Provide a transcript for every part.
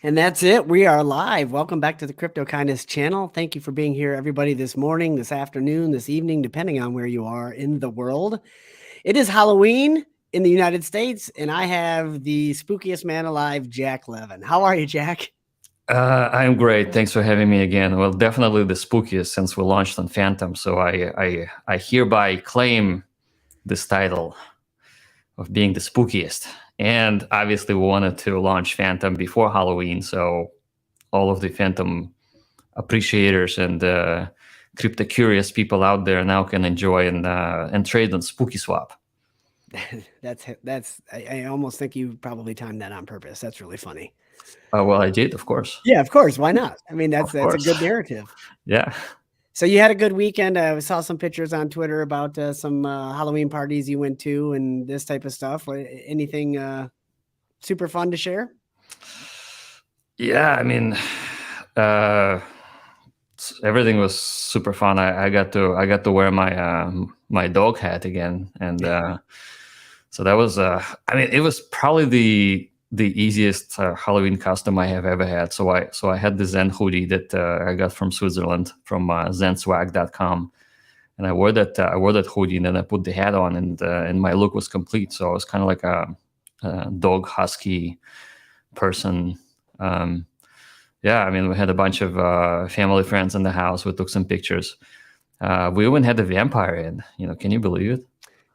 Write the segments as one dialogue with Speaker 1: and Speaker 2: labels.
Speaker 1: And that's it. We are live. Welcome back to the Crypto Kindness channel. Thank you for being here, everybody, this morning, this afternoon, this evening, depending on where you are in the world. It is Halloween in the United States, and I have the spookiest man alive, Jack Levin. How are you, Jack?
Speaker 2: I'm great. Thanks for having me again. Well, definitely the spookiest since we launched on Phantom. So I hereby claim this title of being the spookiest. And obviously, we wanted to launch Phantom before Halloween, so all of the Phantom appreciators and crypto curious people out there now can enjoy and trade on Spooky Swap.
Speaker 1: That's. I almost think you probably timed that on purpose. That's really funny.
Speaker 2: Well, I did, of course.
Speaker 1: Yeah, of course. Why not? I mean,
Speaker 2: Of
Speaker 1: that's a
Speaker 2: course.
Speaker 1: good narrative.
Speaker 2: Yeah.
Speaker 1: So you had a good weekend. I saw some pictures on Twitter about some Halloween parties you went to and this type of stuff. Anything super fun to share?
Speaker 2: Yeah, I mean, uh, everything was super fun. I got to wear my dog hat again, and so that was. I mean, it was probably the easiest Halloween costume I have ever had. So I had the Zen hoodie that I got from Switzerland from zenswag.com, and I wore that hoodie, and then I put the hat on, and my look was complete. So I was kind of like a dog husky person. Yeah, I mean, we had a bunch of family friends in the house. We took some pictures. We even had a vampire in. Can you believe it?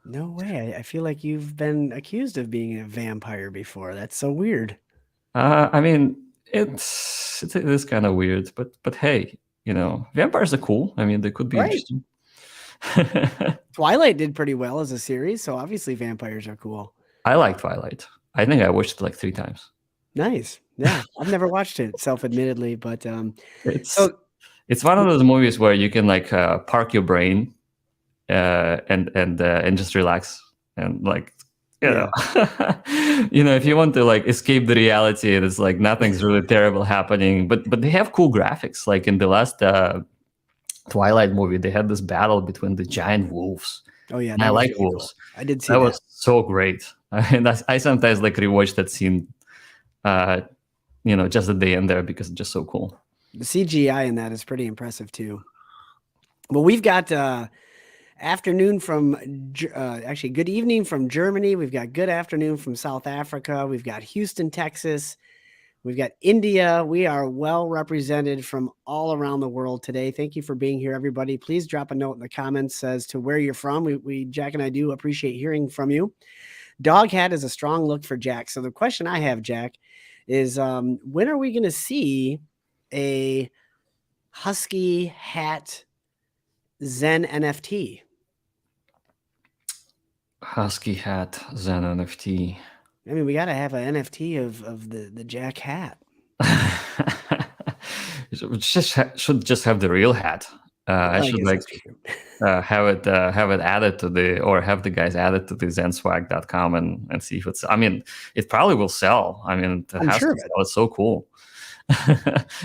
Speaker 1: No way. I feel like you've been accused of being a vampire before. That's so weird.
Speaker 2: I mean, it is kind of weird, but hey, vampires are cool. I mean, they could be
Speaker 1: Right.
Speaker 2: interesting.
Speaker 1: Twilight did pretty well as a series, so obviously vampires are cool.
Speaker 2: I like Twilight. I think I watched it like 3 times.
Speaker 1: Nice. Yeah. I've never watched it, self-admittedly, but
Speaker 2: It's
Speaker 1: so
Speaker 2: it's one of those movies where you can like park your brain and just relax and like
Speaker 1: yeah.
Speaker 2: if you want to like escape the reality, and it's like nothing's really terrible happening, but they have cool graphics. Like in the last Twilight movie, they had this battle between the giant wolves,
Speaker 1: Oh yeah,
Speaker 2: and I
Speaker 1: that was
Speaker 2: like
Speaker 1: really cool.
Speaker 2: wolves.
Speaker 1: I did see
Speaker 2: That
Speaker 1: that.
Speaker 2: was so great. And I sometimes like rewatch that scene, uh, just at the end there because it's just so cool.
Speaker 1: The CGI in that is pretty impressive too. Well, we've got afternoon from actually good evening from Germany. We've got good afternoon from South Africa. We've got Houston, Texas. We've got India. We are well represented from all around the world today. Thank you for being here, everybody. Please drop a note in the comments as to where you're from. We Jack and I do appreciate hearing from you. Dog hat is a strong look for Jack. So the question I have, Jack, is when are we going to see a husky hat Zen NFT?
Speaker 2: Husky hat, Zen NFT.
Speaker 1: I mean, we got to have an NFT of the Jack hat.
Speaker 2: Should just have the real hat. I
Speaker 1: Well, I
Speaker 2: should
Speaker 1: guess
Speaker 2: like
Speaker 1: that's true.
Speaker 2: have it added to or have the guys added to the zenswag.com and see if it's. I mean, it probably will sell. I mean, it
Speaker 1: I'm
Speaker 2: has
Speaker 1: sure
Speaker 2: to
Speaker 1: of it.
Speaker 2: sell. It's so cool,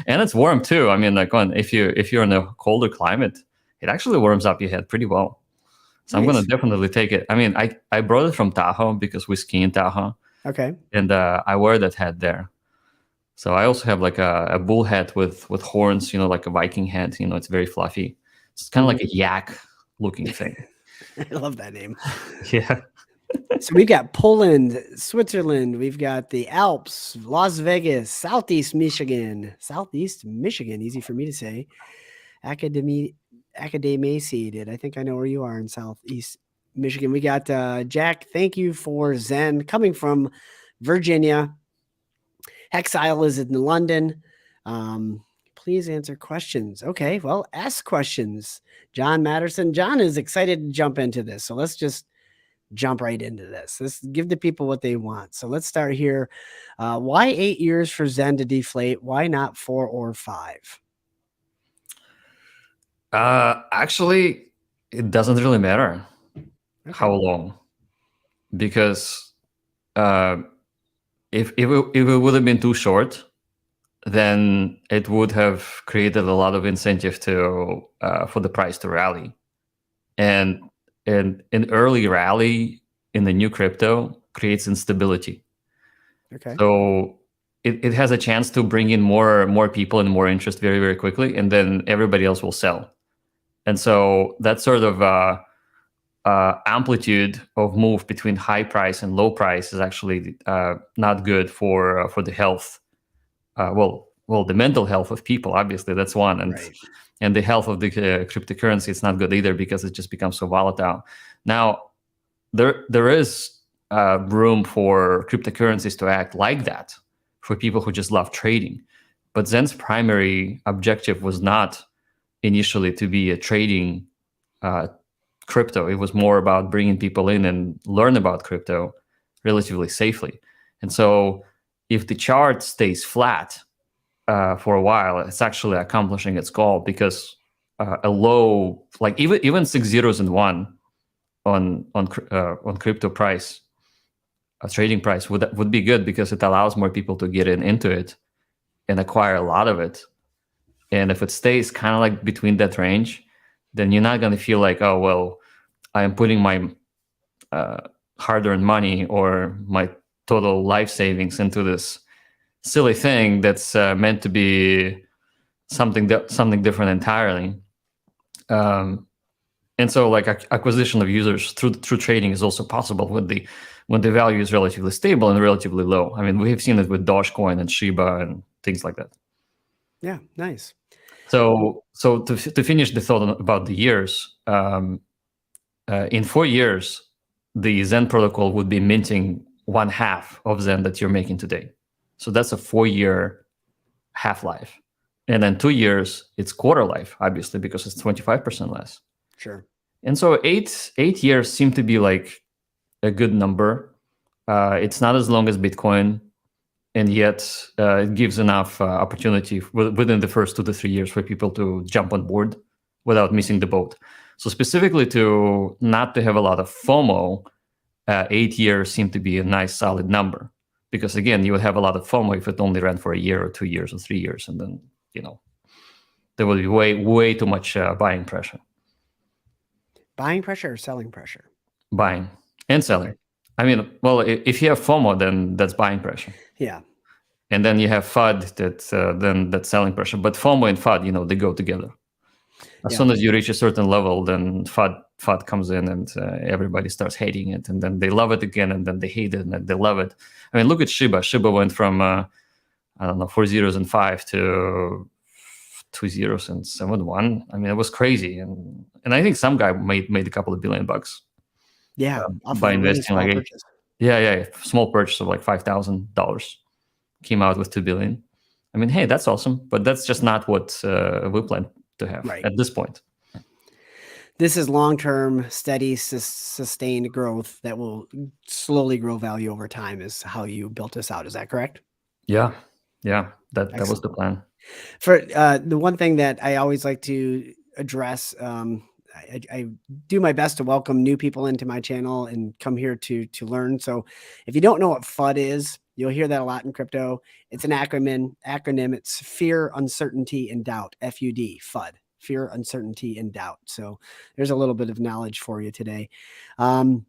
Speaker 2: and it's warm too. I mean, like if you're in a colder climate, it actually warms up your head pretty well. So I'm gonna
Speaker 1: Nice.
Speaker 2: definitely take it. I mean, I brought it from Tahoe because we ski in Tahoe,
Speaker 1: Okay.
Speaker 2: and I wear that hat there. So I also have like a bull hat with horns, like a Viking hat. It's very fluffy. It's kind of like a yak looking thing.
Speaker 1: I love that name.
Speaker 2: Yeah.
Speaker 1: So we've got Poland, Switzerland, we've got the Alps, Las Vegas, Southeast Michigan, easy for me to say. Academaciated. I think I know where you are in Southeast Michigan. We got Jack. Thank you for Zen coming from Virginia. Exile is in London. Please answer questions. Okay, well, ask questions. John Matterson. John is excited to jump into this. So let's just jump right into this. Let's give the people what they want. So let's start here. Why 8 years for Zen to deflate? Why not 4 or 5?
Speaker 2: Actually, it doesn't really matter
Speaker 1: Okay.
Speaker 2: how long, because uh, if it would have been too short, then it would have created a lot of incentive to for the price to rally, and an early rally in the new crypto creates instability.
Speaker 1: Okay.
Speaker 2: So it has a chance to bring in more people and more interest very, very quickly, and then everybody else will sell. And so that sort of amplitude of move between high price and low price is actually not good for the health. Well, the mental health of people, obviously, that's one, and the health of the cryptocurrency, it's not good either because it just becomes so volatile. Now, there is room for cryptocurrencies to act like that for people who just love trading. But Zen's primary objective was not initially to be a trading crypto. It was more about bringing people in and learn about crypto relatively safely. And so if the chart stays flat for a while, it's actually accomplishing its goal, because a low, like even 6 zeros and 1 on crypto price, a trading price would be good, because it allows more people to get into it and acquire a lot of it. And if it stays kind of like between that range, then you're not going to feel like, oh, well, I am putting my hard-earned money or my total life savings into this silly thing that's meant to be something different entirely. And so, like, acquisition of users through trading is also possible when the value is relatively stable and relatively low. I mean, we have seen it with Dogecoin and Shiba and things like that.
Speaker 1: Yeah, nice.
Speaker 2: So to finish the thought about the years, in 4 years, the Zen protocol would be minting 1/2 of Zen that you're making today. So that's a 4-year half-life. And then 2 years, it's quarter life, obviously, because it's 25% less.
Speaker 1: Sure.
Speaker 2: And so eight years seem to be like a good number. It's not as long as Bitcoin, and yet it gives enough opportunity within the first 2 to 3 years for people to jump on board without missing the boat. So specifically to not to have a lot of FOMO, 8 years seem to be a nice solid number, because again, you would have a lot of FOMO if it only ran for a year or 2 years or 3 years, and then there would be way too much buying pressure.
Speaker 1: Buying pressure or selling pressure?
Speaker 2: Buying and selling. Okay. I mean, well, if you have FOMO, then that's buying pressure.
Speaker 1: Yeah.
Speaker 2: And then you have FUD, that's selling pressure. But FOMO and FUD, they go together. As soon as you reach a certain level, then FUD comes in, and everybody starts hating it, and then they love it again, and then they hate it, and then they love it. I mean, look at Shiba. Shiba went from 4 zeros and 5 to 2 zeros and 7.1. I mean, it was crazy, and I think some guy made a couple of $1 billion.
Speaker 1: Yeah,
Speaker 2: by investing like small purchase of like $5,000, came out with $2 billion. I mean, hey, that's awesome, but that's just not what we plan to have at this point.
Speaker 1: This is long-term, steady, sustained growth that will slowly grow value over time, is how you built this out. Is that correct?
Speaker 2: Yeah. That was the plan.
Speaker 1: For the one thing that I always like to address, I do my best to welcome new people into my channel and come here to learn. So if you don't know what FUD is, you'll hear that a lot in crypto. It's an acronym. It's fear, uncertainty, and doubt. FUD, FUD, fear, uncertainty, and doubt. So there's a little bit of knowledge for you today. John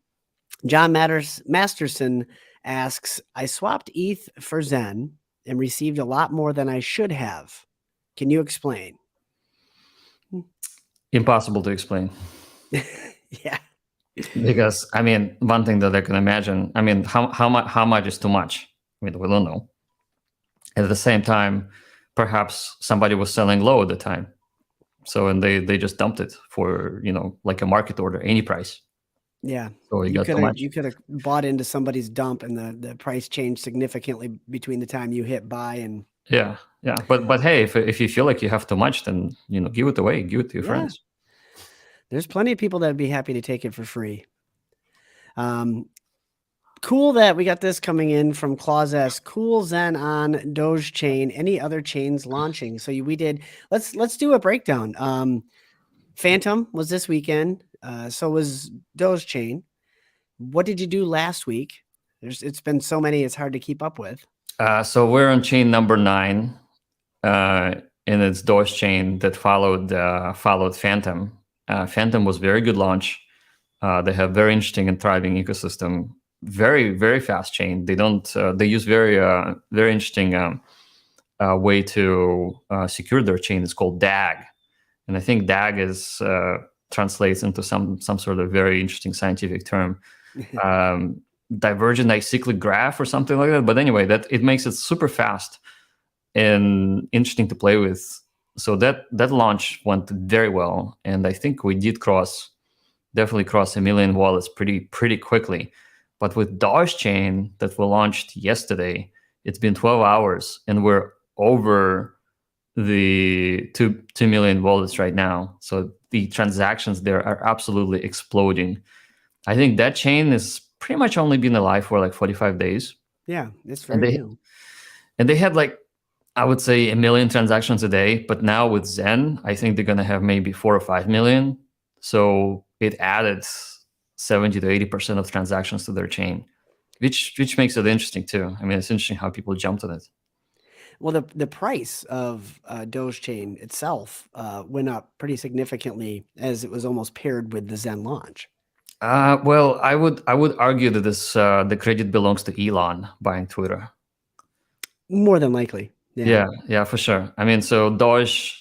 Speaker 1: Masterson asks, I swapped ETH for Zen and received a lot more than I should have. Can you explain?
Speaker 2: Impossible to explain.
Speaker 1: Yeah.
Speaker 2: Because, I mean, one thing that I can imagine, I mean, how much is too much? I mean, we don't know. At the same time, perhaps somebody was selling low at the time. So, and they just dumped it for, like a market order, any price.
Speaker 1: Yeah.
Speaker 2: So you
Speaker 1: could have bought into somebody's dump, and the price changed significantly between the time you hit buy and.
Speaker 2: Yeah. But hey, if you feel like you have too much, then, give it away, give it to your friends.
Speaker 1: There's plenty of people that would be happy to take it for free. Cool that we got this coming in from Claus S. Cool Zen on Doge chain. Any other chains launching? So we did. Let's do a breakdown. Phantom was this weekend. So was Doge chain. What did you do last week? It's been so many, it's hard to keep up with.
Speaker 2: So we're on chain number 9, and it's Doge chain that followed Phantom. Phantom was very good launch. They have very interesting and thriving ecosystem. very, very fast chain. They don't. They use very interesting way to secure their chain. It's called DAG, and I think DAG is translates into some sort of very interesting scientific term, divergent acyclic graph or something like that. But anyway, that it makes it super fast and interesting to play with. So that launch went very well, and I think we did definitely cross 1 million wallets pretty quickly. But with Doge Chain that we launched yesterday, it's been 12 hours, and we're over the 2 million wallets right now. So the transactions there are absolutely exploding. I think that chain has pretty much only been alive for like 45 days.
Speaker 1: Yeah, it's very new.
Speaker 2: And they had like, I would say 1 million transactions a day, but now with Zen, I think they're gonna have maybe 4 or 5 million. So it added 70 to 80% of transactions to their chain, which makes it interesting too. I mean, it's interesting how people jumped on it.
Speaker 1: Well, the price of Doge Chain itself went up pretty significantly as it was almost paired with the Zen launch.
Speaker 2: Well, I would argue that the credit belongs to Elon buying Twitter.
Speaker 1: More than likely.
Speaker 2: Yeah, for sure. I mean, so Doge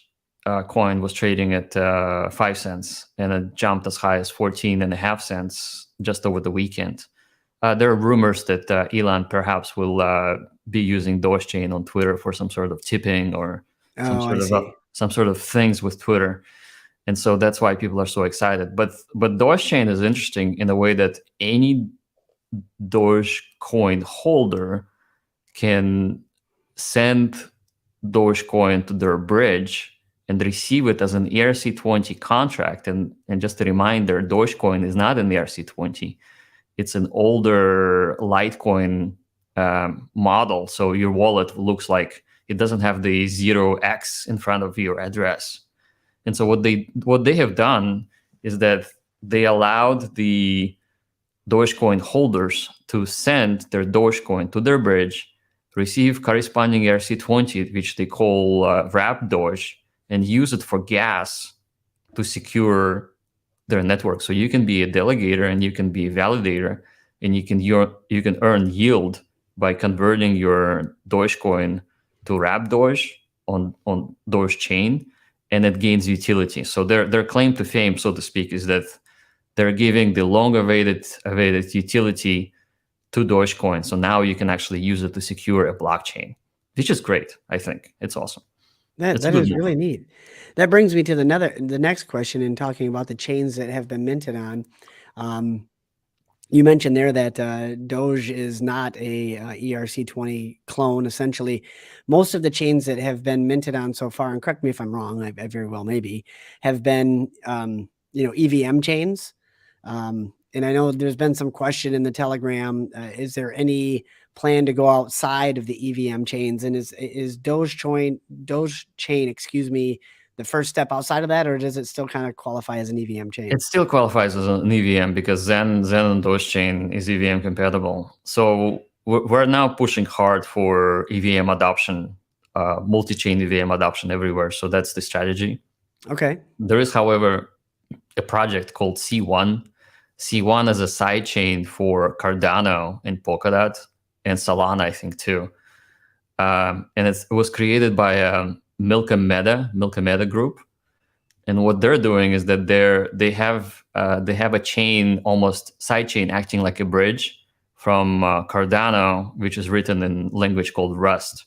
Speaker 2: coin was trading at 5 cents, and it jumped as high as 14.5 cents just over the weekend. There are rumors that Elon perhaps will be using Doge Chain on Twitter for some sort of tipping or some sort of things with Twitter, and so that's why people are so excited. But Doge Chain is interesting in a way that any Dogecoin holder can send Dogecoin to their bridge and receive it as an ERC20 contract. And just a reminder, Dogecoin is not an ERC20. It's an older Litecoin model. So your wallet looks like it doesn't have the 0x in front of your address. And so what they have done is that they allowed the Dogecoin holders to send their Dogecoin to their bridge, receive corresponding ERC20, which they call wrap Doge, and use it for gas to secure their network. So you can be a delegator and you can be a validator, and you can earn yield by converting your Dogecoin to wrap Doge on Doge chain, and it gains utility. So their claim to fame, so to speak, is that they're giving the long-awaited utility to Dogecoin. So now you can actually use it to secure a blockchain, which is great. I think it's awesome.
Speaker 1: That is really neat. That brings me to the next question in talking about the chains that have been minted on. You mentioned there that Doge is not a ERC20 clone. Essentially, most of the chains that have been minted on so far, and correct me if I'm wrong, I very well maybe, have been EVM chains. And I know there's been some question in the Telegram. Is there any plan to go outside of the EVM chains? And is Doge chain, the first step outside of that, or does it still kind of qualify as an EVM chain?
Speaker 2: It still qualifies as an EVM because Zen and Doge chain is EVM compatible. So we're now pushing hard for EVM adoption, multi-chain EVM adoption everywhere. So that's the strategy.
Speaker 1: Okay.
Speaker 2: There is, however, a project called C1. C1 is a side chain for Cardano and Polkadot and Solana, I think, too. And it was created by Milka Meta Group. And what they're doing is that they have a chain, almost side chain, acting like a bridge from Cardano, which is written in language called Rust,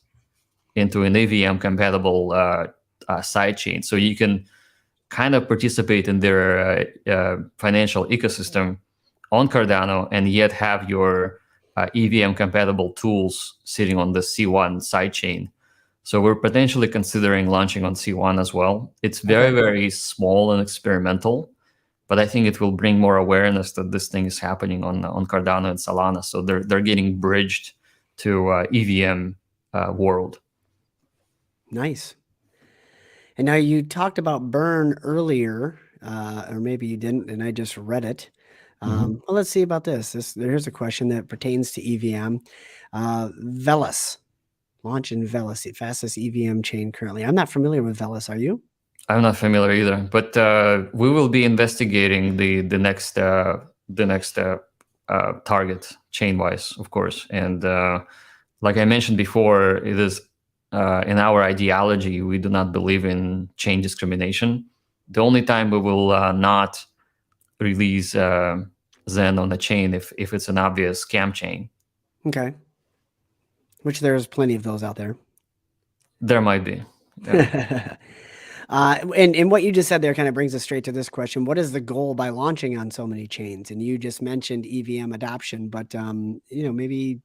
Speaker 2: into an EVM compatible side chain. So you can kind of participate in their financial ecosystem on Cardano and yet have your EVM compatible tools sitting on the C1 sidechain. So we're potentially considering launching on C1 as well. It's very, very small and experimental, but I think it will bring more awareness that this thing is happening on Cardano and Solana. So they're getting bridged to EVM world.
Speaker 1: Nice. And now you talked about burn earlier, or maybe you didn't, and I just read it. Well, let's see about this. Here's a question that pertains to EVM. Velas, launch in Velas, the fastest EVM chain currently. I'm not familiar with Velas. Are you?
Speaker 2: I'm not familiar either, but we will be investigating the next target chain wise, of course. And like I mentioned before, it is in our ideology, we do not believe in chain discrimination. The only time we will not release Zen on the chain if it's an obvious scam chain.
Speaker 1: Okay. Which there's plenty of those out there.
Speaker 2: There might be. Yeah.
Speaker 1: And what you just said there kind of brings us straight to this question. What is the goal by launching on so many chains? And you just mentioned EVM adoption, but maybe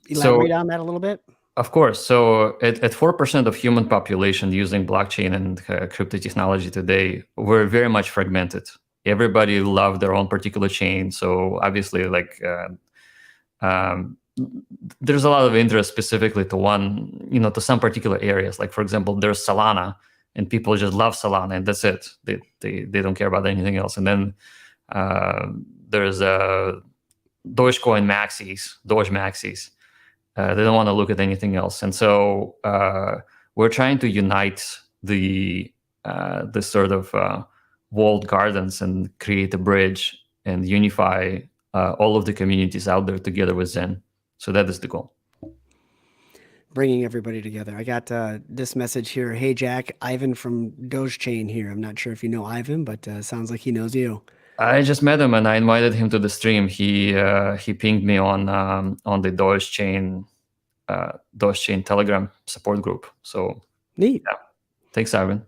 Speaker 1: elaborate on that a little bit.
Speaker 2: Of course. So at 4% of human population using blockchain and crypto technology today, we're very much fragmented. Everybody loves their own particular chain. So obviously, there's a lot of interest specifically to to some particular areas. Like, for example, there's Solana, and people just love Solana, and that's it. They don't care about anything else. And then there's Doge Maxis. They don't want to look at anything else. And so we're trying to unite the sort of walled gardens and create a bridge and unify all of the communities out there together with Zen. So that is the goal.
Speaker 1: Bringing everybody together. I got this message here. Hey, Jack, Ivan from Doge Chain here. I'm not sure if you know Ivan, but sounds like he knows you.
Speaker 2: I just met him and I invited him to the stream. He pinged me on the Doge Chain Telegram support group. So
Speaker 1: neat.
Speaker 2: Yeah. Thanks, Ivan.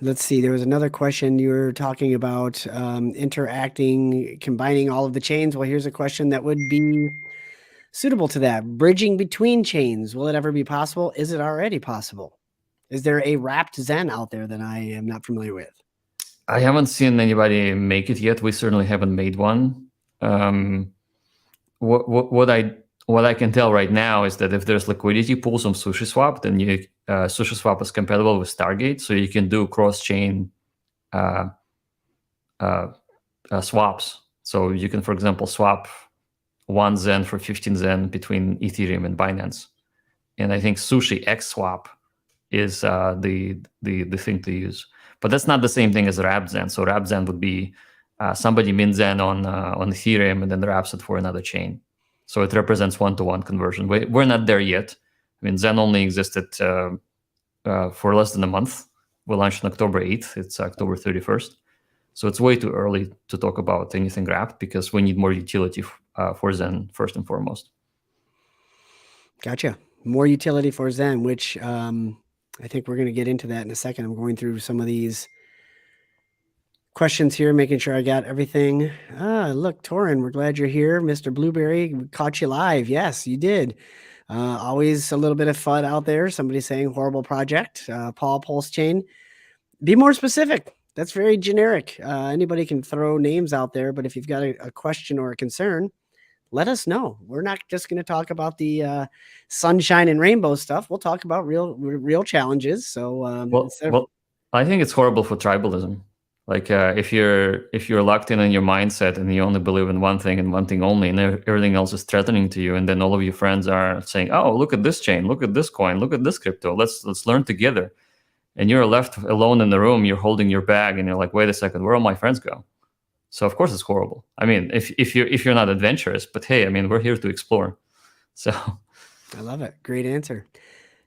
Speaker 1: Let's see. There was another question. You were talking about interacting, combining all of the chains. Well, here's a question that would be suitable to that. Bridging between chains. Will it ever be possible? Is it already possible? Is there a wrapped Zen out there that I am not familiar with?
Speaker 2: I haven't seen anybody make it yet. We certainly haven't made one. What I can tell right now is that if there's liquidity pools on SushiSwap, then SushiSwap is compatible with Stargate, so you can do cross-chain swaps. So you can, for example, swap 1 Zen for 15 Zen between Ethereum and Binance. And I think Sushi X Swap is the thing to use. But that's not the same thing as Wrapped Zen. So Wrapped Zen would be somebody mint Zen on Ethereum and then wraps it for another chain. So it represents one-to-one conversion. We're not there yet. I mean, Zen only existed for less than a month. We launched on October 8th. It's October 31st. So it's way too early to talk about anything wrapped because we need more utility for Zen first and foremost.
Speaker 1: Gotcha. More utility for Zen, which I think we're going to get into that in a second. I'm going through some of these questions here, making sure I got everything. Look, Torin, we're glad you're here. Mr. Blueberry, we caught you live. Yes, you did. Always a little bit of fun out there. Somebody saying horrible project. Paul Pulse Chain. Be more specific. That's very generic. Anybody can throw names out there, but if you've got a question or a concern, let us know. We're not just going to talk about the sunshine and rainbow stuff. We'll talk about real challenges. So
Speaker 2: I think it's horrible for tribalism. Like if you're locked in your mindset and you only believe in one thing and one thing only, and everything else is threatening to you, and then all of your friends are saying, "Oh, look at this chain, look at this coin, look at this crypto. Let's learn together." And you're left alone in the room. You're holding your bag, and you're like, "Wait a second, where all my friends go?" So of course it's horrible. I mean, if you're not adventurous, but hey, I mean, we're here to explore. So
Speaker 1: I love it. Great answer.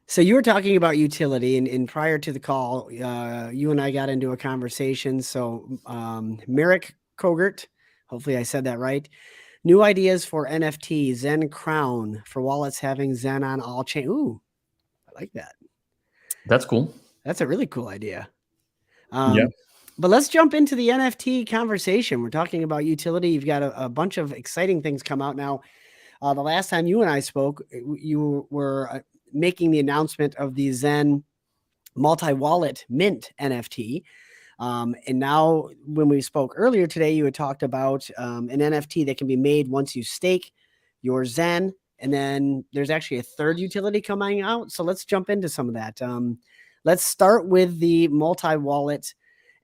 Speaker 1: So you were talking about utility, and prior to the call, you and I got into a conversation. So Merrick Kogert, hopefully I said that right. New ideas for NFT, Zen Crown for wallets having Zen on all chain. Ooh, I like that.
Speaker 2: That's cool.
Speaker 1: That's a really cool idea. Yeah. But let's jump into the NFT conversation. We're talking about utility. You've got a bunch of exciting things come out now. The last time you and I spoke, you were making the announcement of the Zen multi-wallet mint NFT. And now when we spoke earlier today, you had talked about an NFT that can be made once you stake your Zen. And then there's actually a third utility coming out. So let's jump into some of that. Let's start with the multi-wallet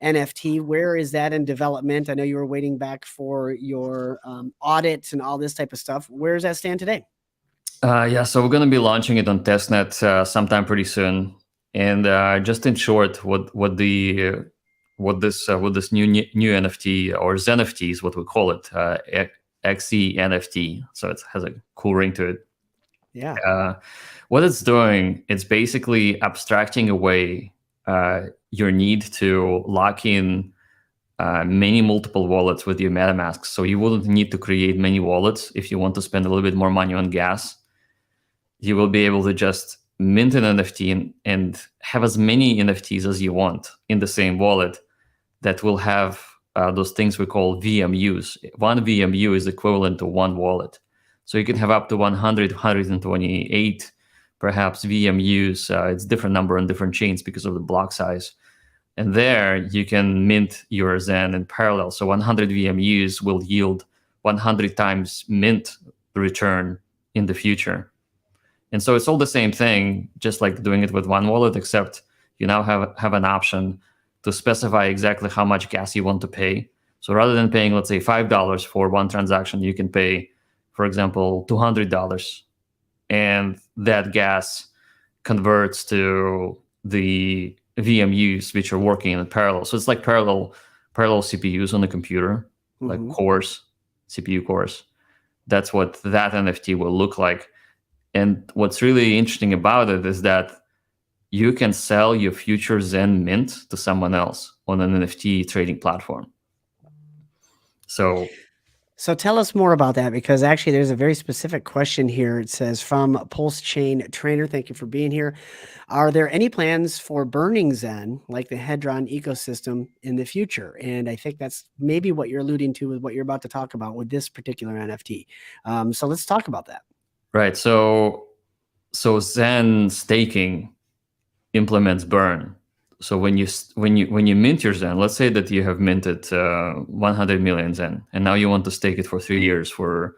Speaker 1: NFT. Where is that in development? I know you were waiting back for your audits and all this type of stuff. Where does that stand today?
Speaker 2: Yeah, so we're going to be launching it on testnet sometime pretty soon. And just in short, what the what this new NFT or ZenFT is what we call it, XENFT. So it has a cool ring to it.
Speaker 1: Yeah.
Speaker 2: What it's doing, it's basically abstracting away your need to lock in many multiple wallets with your MetaMask. So you wouldn't need to create many wallets if you want to spend a little bit more money on gas. You will be able to just mint an NFT and have as many NFTs as you want in the same wallet that will have those things we call VMUs. One VMU is equivalent to one wallet. So you can have up to 100, 128, perhaps VMUs. It's different number on different chains because of the block size. And there you can mint your Zen in parallel. So 100 VMUs will yield 100 times mint return in the future. And so it's all the same thing, just like doing it with one wallet, except you now have an option to specify exactly how much gas you want to pay. So rather than paying, let's say, $5 for one transaction, you can pay, for example, $200. And that gas converts to the VMUs, which are working in parallel. So it's like parallel CPUs on the computer, like cores, CPU cores. That's what that NFT will look like. And what's really interesting about it is that you can sell your future Zen mint to someone else on an NFT trading platform. So
Speaker 1: tell us more about that, because actually there's a very specific question here. It says, from Pulse Chain Trainer, thank you for being here. Are there any plans for burning Zen like the Hedron ecosystem in the future? And I think that's maybe what you're alluding to with what you're about to talk about with this particular NFT. So let's talk about that.
Speaker 2: Right. So Zen staking implements burn. So when you mint your Zen, let's say that you have minted 100 million Zen, and now you want to stake it for 3 years for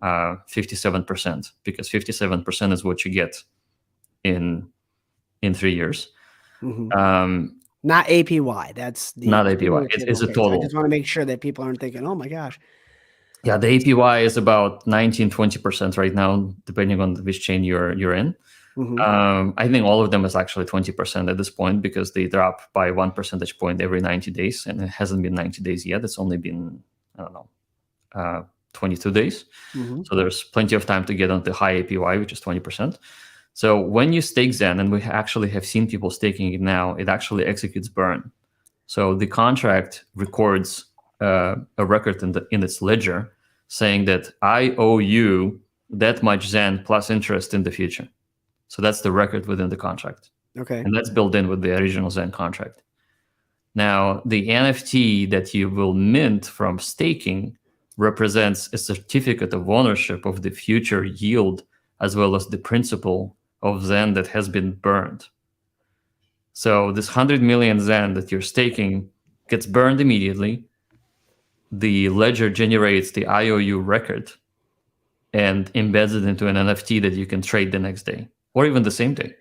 Speaker 2: 57%, because 57% is what you get in 3 years.
Speaker 1: Not APY. That's the
Speaker 2: not APY. It's a total.
Speaker 1: I just want to make sure that people aren't thinking, oh my gosh.
Speaker 2: Yeah, the APY is about 19-20% right now, depending on which chain you're in. I think all of them is actually 20% at this point, because they drop by 1 percentage point every 90 days, and it hasn't been 90 days yet. It's only been, 22 days. So there's plenty of time to get on the high APY, which is 20%. So when you stake Zen, and we actually have seen people staking it now, it actually executes burn. So the contract records a record in its ledger saying that I owe you that much Zen plus interest in the future. So that's the record within the contract.
Speaker 1: Okay.
Speaker 2: And that's built in with the original Zen contract. Now, the NFT that you will mint from staking represents a certificate of ownership of the future yield, as well as the principal of Zen that has been burned. So this 100 million Zen that you're staking gets burned immediately. The ledger generates the IOU record and embeds it into an NFT that you can trade the next day, or even the same day.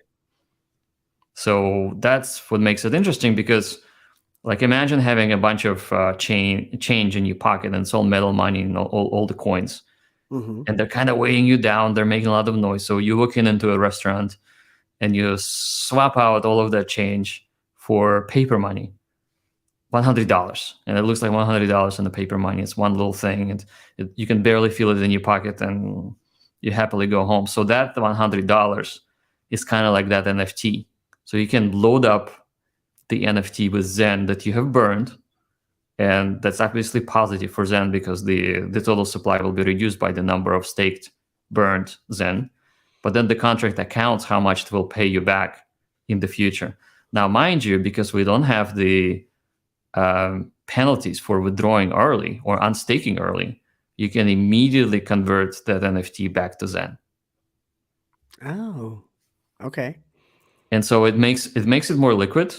Speaker 2: So that's what makes it interesting, because like imagine having a bunch of change in your pocket, and it's all metal money and all the coins. And they're kind of weighing you down. They're making a lot of noise. So you walk into a restaurant and you swap out all of that change for paper money, $100. And it looks like $100 in the paper money. It's one little thing, and you can barely feel it in your pocket, and you happily go home. So that $100 is kind of like that NFT. So you can load up the NFT with Zen that you have burned, and that's obviously positive for Zen, because the total supply will be reduced by the number of staked, burned Zen. But then the contract accounts how much it will pay you back in the future. Now, mind you, because we don't have the penalties for withdrawing early or unstaking early, you can immediately convert that NFT back to Zen.
Speaker 1: Oh, okay.
Speaker 2: And so it makes it more liquid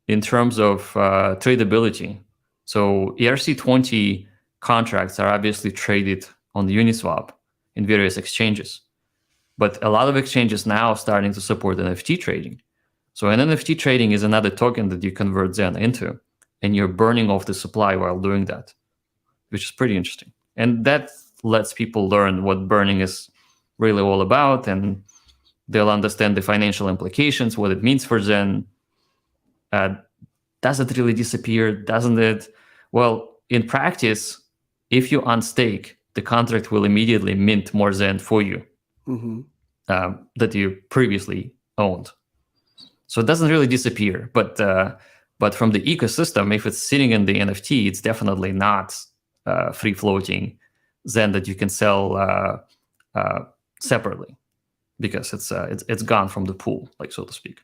Speaker 2: in terms of tradability. So ERC20 contracts are obviously traded on the Uniswap in various exchanges. But a lot of exchanges now are starting to support NFT trading. So an NFT trading is another token that you convert Zen into, and you're burning off the supply while doing that, which is pretty interesting. And that lets people learn what burning is really all about, and they'll understand the financial implications, what it means for Zen. does it really disappear? Doesn't it? Well, in practice, if you unstake, the contract will immediately mint more Zen for you that you previously owned. So it doesn't really disappear. But from the ecosystem, if it's sitting in the NFT, it's definitely not free floating Zen that you can sell separately, because it's gone from the pool, like, so to speak.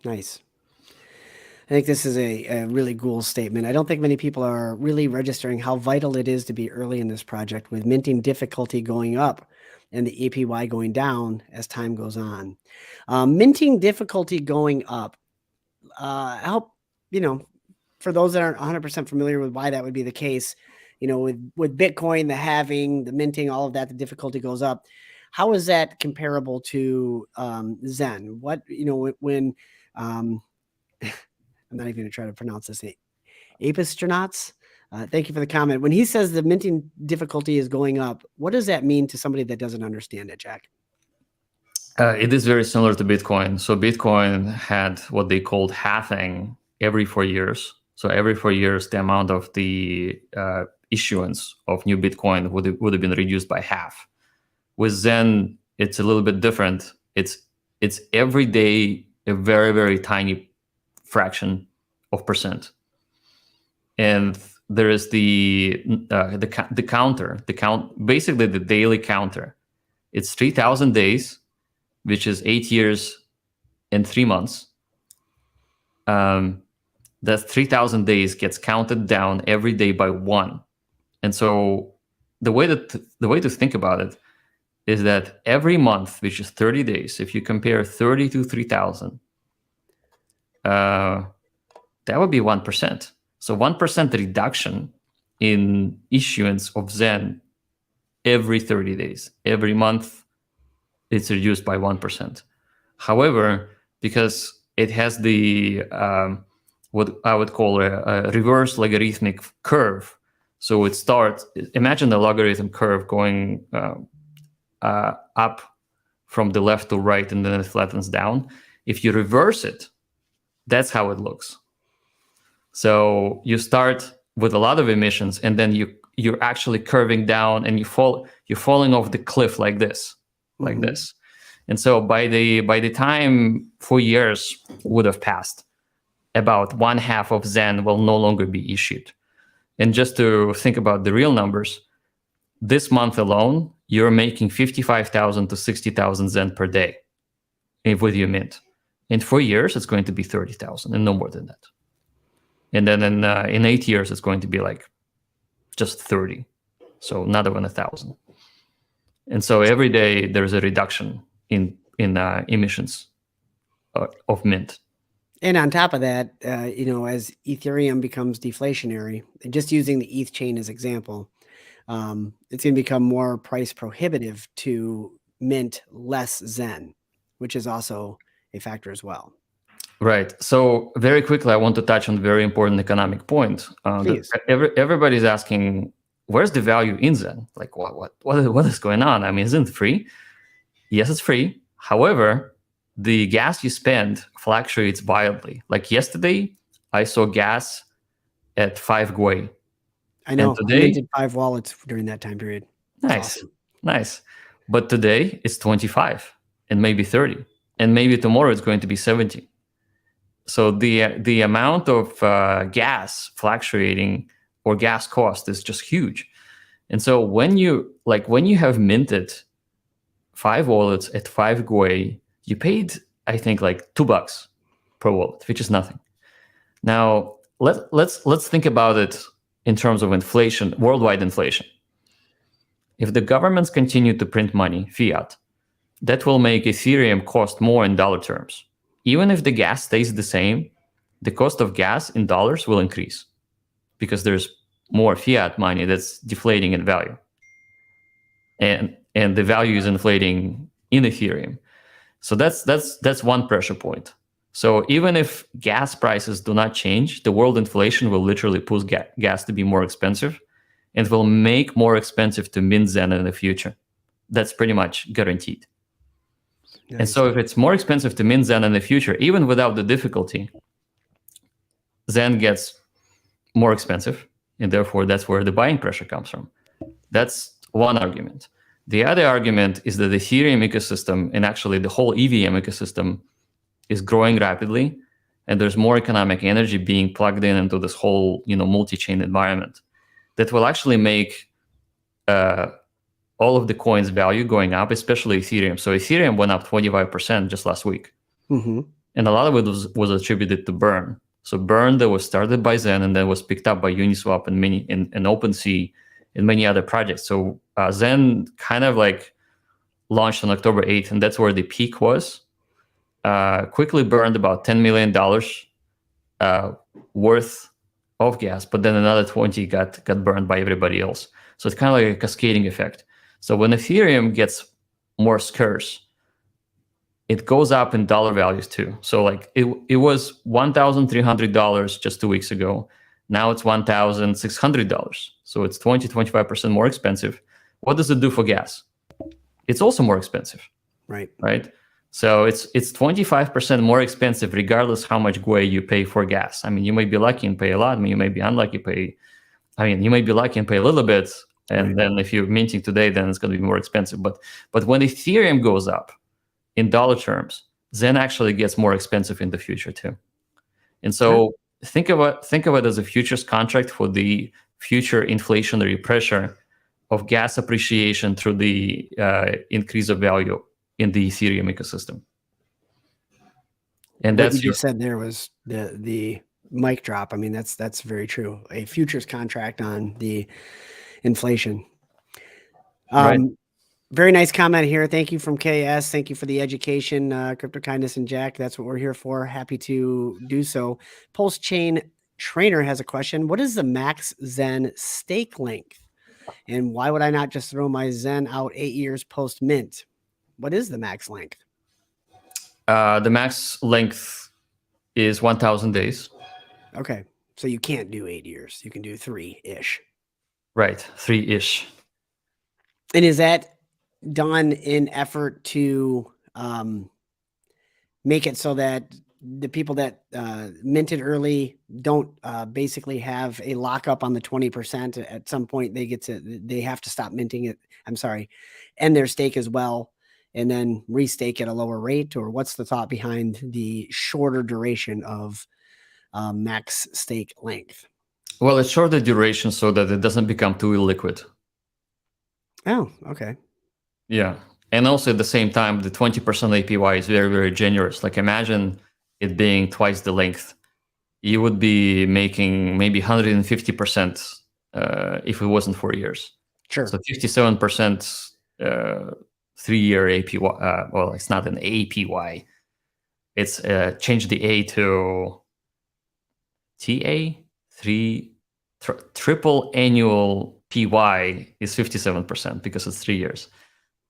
Speaker 1: Nice. I think this is a really cool statement. I don't think many people are really registering how vital it is to be early in this project, with minting difficulty going up and the APY going down as time goes on. Minting difficulty going up, help, for those that aren't 100% familiar with why that would be the case, with Bitcoin, the halving, the minting, all of that, the difficulty goes up. How is that comparable to Zen? What, when I'm not even going to try to pronounce this. Apistronauts. Thank you for the comment. When he says the minting difficulty is going up, what does that mean to somebody that doesn't understand it, Jack?
Speaker 2: It is very similar to Bitcoin. So Bitcoin had what they called halving every 4 years. So every 4 years, the amount of the issuance of new Bitcoin would have been reduced by half. With Zen, it's a little bit different. It's every day a very, very tiny fraction of percent, and there is the counter, basically the daily counter. It's 3,000 days, which is 8 years and 3 months. That 3,000 days gets counted down every day by 1, and so the way to think about it is that every month, which is 30 days, if you compare 30 to 3,000. That would be 1%. So 1% reduction in issuance of Zen every 30 days. Every month, it's reduced by 1%. However, because it has the what I would call a reverse logarithmic curve, so it starts. Imagine the logarithm curve going up from the left to right, and then it flattens down. If you reverse it, that's how it looks. So you start with a lot of emissions, and then you're actually curving down, and you're falling off the cliff like this. And so by the time 4 years would have passed, about 1/2 of Zen will no longer be issued. And just to think about the real numbers, this month alone, you're making 55,000 to 60,000 Zen per day with your mint. In 4 years, it's going to be 30,000 and no more than that. And then in 8 years, it's going to be like just 30. So not even 1,000. And so every day there's a reduction in emissions of mint.
Speaker 1: And on top of that, as Ethereum becomes deflationary, and just using the ETH chain as example, it's going to become more price prohibitive to mint less Zen, which is also a factor as well.
Speaker 2: Right. So very quickly, I want to touch on a very important economic point. Everybody's asking, where's the value in Zen? Like, what is going on? I mean, isn't it free? Yes, it's free. However, the gas you spend fluctuates wildly. Like yesterday, I saw gas at 5 Gwei.
Speaker 1: I know. I minted 5 wallets during that time period.
Speaker 2: Nice. Awesome. Nice. But today it's 25 and maybe 30. And maybe tomorrow it's going to be 70. So the amount of gas fluctuating or gas cost is just huge. And so when you have minted 5 wallets at 5 Gwei, you paid, I think, like $2 per wallet, which is nothing. Now let's think about it in terms of inflation, worldwide inflation. If the governments continue to print money, fiat, that will make Ethereum cost more in dollar terms. Even if the gas stays the same, the cost of gas in dollars will increase because there's more fiat money that's deflating in value. And the value is inflating in Ethereum. So that's one pressure point. So even if gas prices do not change, the world inflation will literally push gas to be more expensive, and will make more expensive to mint Zen in the future. That's pretty much guaranteed. Nice. And so if it's more expensive to mint Zen in the future, even without the difficulty, Zen gets more expensive, and therefore that's where the buying pressure comes from. That's one argument. The other argument is that the Ethereum ecosystem, and actually the whole EVM ecosystem, is growing rapidly, and there's more economic energy being plugged in into this whole, multi-chain environment that will actually make all of the coins' value going up, especially Ethereum. So Ethereum went up 25% just last week.
Speaker 1: Mm-hmm.
Speaker 2: And a lot of it was attributed to Burn. So Burn, that was started by Zen and then was picked up by Uniswap and OpenSea and many other projects. So Zen kind of like launched on October 8th, and that's where the peak was. Quickly burned about $10 million worth of gas, but then another 20 got burned by everybody else. So it's kind of like a cascading effect. So when Ethereum gets more scarce, it goes up in dollar values too. So like it was $1,300 just 2 weeks ago. Now it's $1,600. So it's 20-25% more expensive. What does it do for gas? It's also more expensive. Right. So it's 25% more expensive regardless how much GUI you pay for gas. I mean, you may be lucky and pay a lot. I mean, you may be unlucky, you may be lucky and pay a little bit. And then if you're minting today, then it's going to be more expensive. But when Ethereum goes up in dollar terms, Zen actually gets more expensive in the future too. And so think of it as a futures contract for the future inflationary pressure of gas appreciation through the increase of value in the Ethereum ecosystem. And
Speaker 1: what you just said there was the mic drop. I mean, that's very true. A futures contract on the inflation.
Speaker 2: Right.
Speaker 1: Very nice comment here. Thank you from KS. Thank you for the education, Crypto Kindness and Jack. That's what we're here for. Happy to do so. Pulse Chain Trainer has a question. What is the max Zen stake length? And why would I not just throw my Zen out 8 years post mint? What is the max length?
Speaker 2: The max length is 1,000 days.
Speaker 1: Okay. So you can't do 8 years. You can do 3-ish.
Speaker 2: Right. 3-ish.
Speaker 1: And is that done in effort to make it so that the people that minted early don't basically have a lockup on the 20%? At some point they have to stop minting it. I'm sorry, end their stake as well, and then restake at a lower rate? Or what's the thought behind the shorter duration of max stake length?
Speaker 2: Well, it's shorter duration so that it doesn't become too illiquid.
Speaker 1: Oh, okay.
Speaker 2: Yeah. And also at the same time, the 20% APY is very, very generous. Like imagine it being twice the length. You would be making maybe 150% if it wasn't 4 years.
Speaker 1: Sure.
Speaker 2: So 57% 3-year APY. Well, it's not an APY. It's changed the A to TA. Triple annual PY is 57% because it's 3 years.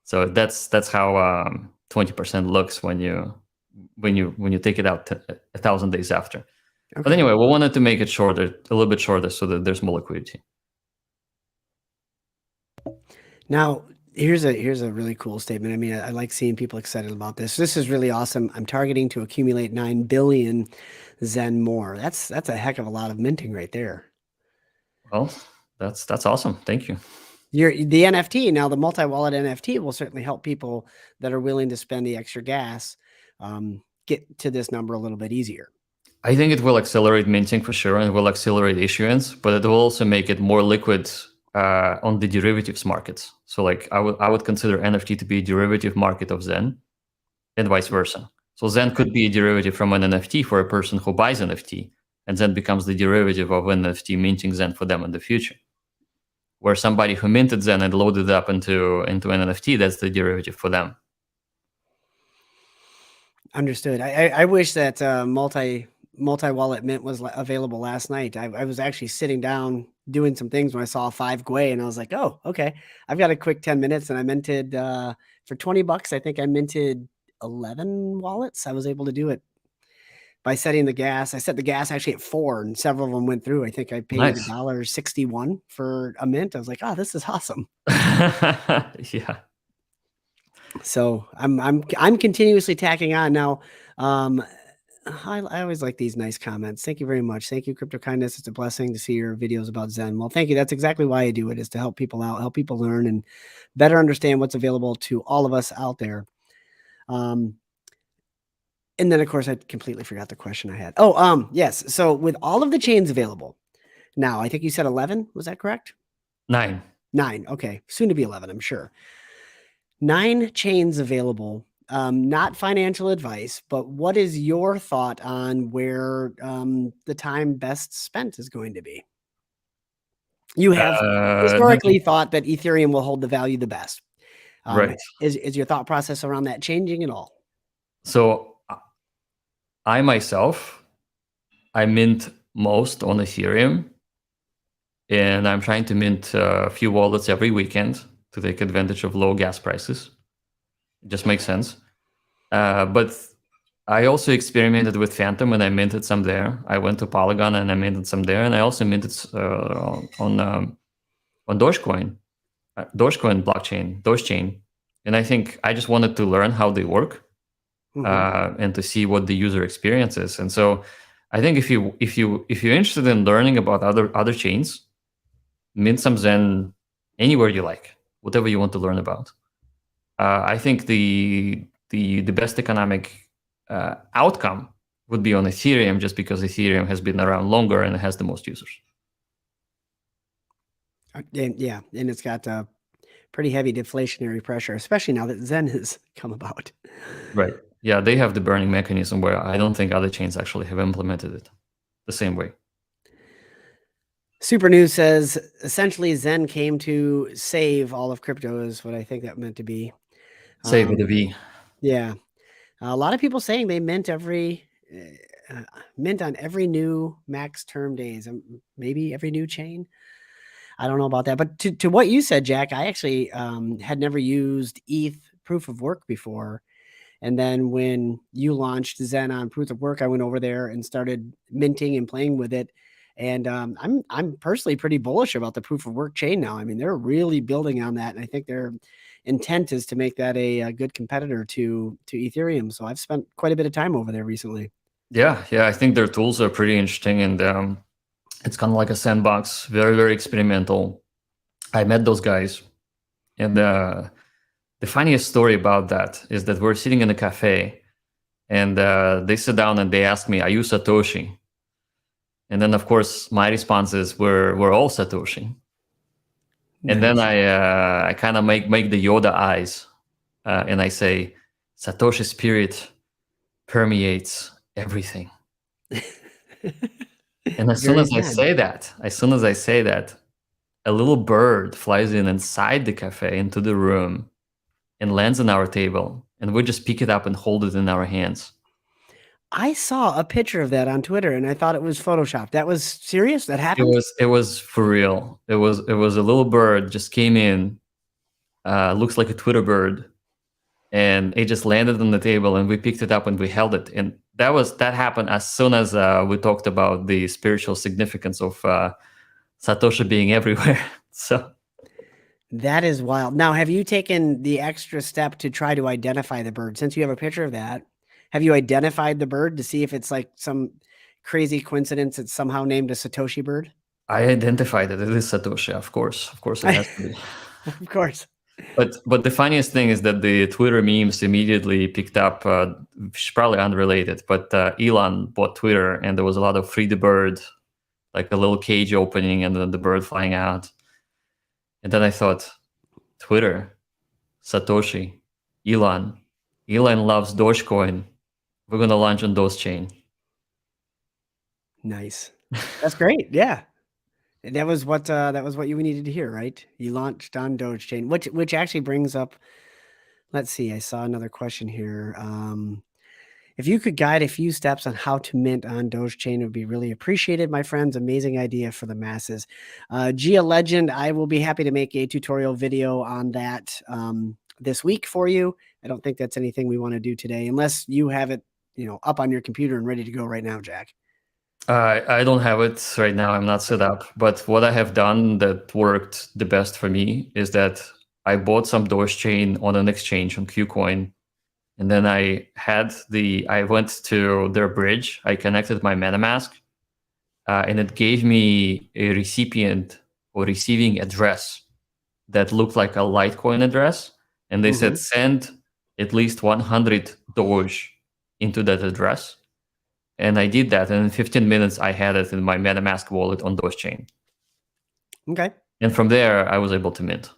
Speaker 2: So that's how 20% looks when you take it out 1,000 days after. Okay. But anyway, we wanted to make it shorter, a little bit shorter, so that there's more liquidity.
Speaker 1: Now, here's a really cool statement. I mean, I like seeing people excited about this. This is really awesome. I'm targeting to accumulate 9 billion Zen more. That's a heck of a lot of minting right there.
Speaker 2: Well, that's awesome. Thank you.
Speaker 1: The NFT now, the multi-wallet NFT will certainly help people that are willing to spend the extra gas get to this number a little bit easier.
Speaker 2: I think it will accelerate minting for sure, and it will accelerate issuance, but it will also make it more liquid on the derivatives markets. So like I would consider NFT to be a derivative market of Zen and vice versa. So Zen could be a derivative from an NFT for a person who buys NFT, and Zen becomes the derivative of an NFT minting Zen for them in the future. Where somebody who minted Zen and loaded it up into an NFT, that's the derivative for them.
Speaker 1: Understood. I wish that multi-wallet mint was available last night. I was actually sitting down doing some things when I saw 5 GUI, and I was like, oh, okay. I've got a quick 10 minutes, and I minted for $20. I think I minted 11 wallets. I was able to do it by setting the gas. I set the gas actually at 4, and several of them went through. I think I paid $1.61 for a mint. I was like, oh, this is awesome.
Speaker 2: Yeah.
Speaker 1: So I'm continuously tacking on now. I always like these nice comments. Thank you very much. Thank you, Crypto Kindness. It's a blessing to see your videos about Zen. Well, thank you. That's exactly why I do it, is to help people out, help people learn, and better understand what's available to all of us out there. And then, of course, I completely forgot the question I had. Oh, yes. So with all of the chains available now, I think you said 11. Was that correct?
Speaker 2: 9.
Speaker 1: 9. Okay. Soon to be 11, I'm sure. 9 chains available. Not financial advice, but what is your thought on where the time best spent is going to be? You have historically thought that Ethereum will hold the value the best.
Speaker 2: Right.
Speaker 1: Is your thought process around that changing at all?
Speaker 2: So I myself, I mint most on Ethereum, and I'm trying to mint a few wallets every weekend to take advantage of low gas prices. It just makes sense. But I also experimented with Phantom and I minted some there. I went to Polygon and I minted some there, and I also minted on Dogecoin, Dogecoin blockchain, Dogechain. And I think I just wanted to learn how they work and to see what the user experience is. And so I think if you're interested in learning about other chains, mint some Zen anywhere you like, whatever you want to learn about. I think the best economic outcome would be on Ethereum, just because Ethereum has been around longer and it has the most users.
Speaker 1: Yeah, and it's got pretty heavy deflationary pressure, especially now that Zen has come about.
Speaker 2: Right. Yeah, they have the burning mechanism where I don't think other chains actually have implemented it the same way.
Speaker 1: Super News says essentially Zen came to save all of crypto, is what I think that meant to be.
Speaker 2: Save with a V.
Speaker 1: Yeah. A lot of people saying they mint on every new max term days, maybe every new chain. I don't know about that, but to what you said, Jack, I actually had never used ETH proof of work before. And then when you launched Zen on proof of work, I went over there and started minting and playing with it. And I'm personally pretty bullish about the proof of work chain now. I mean, they're really building on that, and I think their intent is to make that a good competitor to Ethereum. So I've spent quite a bit of time over there recently.
Speaker 2: Yeah, I think their tools are pretty interesting, and it's kind of like a sandbox, very, very experimental. I met those guys, and the funniest story about that is that we're sitting in a cafe, and they sit down and they ask me, "Are you Satoshi?" And then, of course, my response is, "We're all Satoshi." And then I kind of make the Yoda eyes, and I say, "Satoshi spirit permeates everything." And as soon as I say that, a little bird flies in inside the cafe into the room and lands on our table, and we just pick it up and hold it in our hands.
Speaker 1: I saw a picture of that on Twitter, and I thought it was Photoshop. That was serious? That happened?
Speaker 2: It was for real. It was a little bird just came in, looks like a Twitter bird, and it just landed on the table, and we picked it up and we held it. And that happened as soon as we talked about the spiritual significance of Satoshi being everywhere. So
Speaker 1: That is wild. Now, have you taken the extra step to try to identify the bird? Since you have a picture of that, have you identified the bird to see if it's like some crazy coincidence it's somehow named a Satoshi bird?
Speaker 2: I identified that it is Satoshi, of course. Of course it has to be.
Speaker 1: Of course.
Speaker 2: But the funniest thing is that the Twitter memes immediately picked up, probably unrelated, but Elon bought Twitter, and there was a lot of free the bird, like a little cage opening and then the bird flying out. And then I thought, Twitter, Satoshi, Elon loves Dogecoin. We're going to launch on Dogechain.
Speaker 1: Nice. That's great. Yeah. That was what you needed to hear, right? You launched on Dogechain, which actually brings up, let's see, I saw another question here. If you could guide a few steps on how to mint on Dogechain, it would be really appreciated, my friends. Amazing idea for the masses. Gia Legend, I will be happy to make a tutorial video on that this week for you. I don't think that's anything we want to do today, unless you have it, up on your computer and ready to go right now, Jack.
Speaker 2: I don't have it right now. I'm not set up. But what I have done that worked the best for me is that I bought some Dogechain on an exchange on KuCoin, and then I went to their bridge. I connected my MetaMask, and it gave me a recipient or receiving address that looked like a Litecoin address, and they said send at least 100 Doge into that address. And I did that, and in 15 minutes, I had it in my MetaMask wallet on Doge chain.
Speaker 1: Okay.
Speaker 2: And from there, I was able to mint.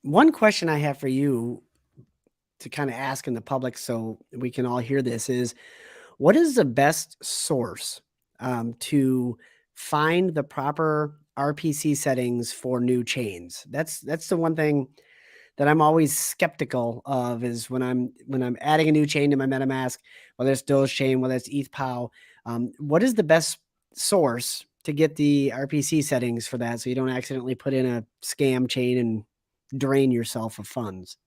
Speaker 1: One question I have for you to kind of ask in the public so we can all hear this is, what is the best source to find the proper RPC settings for new chains? That's the one thing that I'm always skeptical of, is when I'm adding a new chain to my MetaMask, whether it's Doge chain, whether it's ETH-POW. What is the best source to get the RPC settings for that, so you don't accidentally put in a scam chain and drain yourself of funds?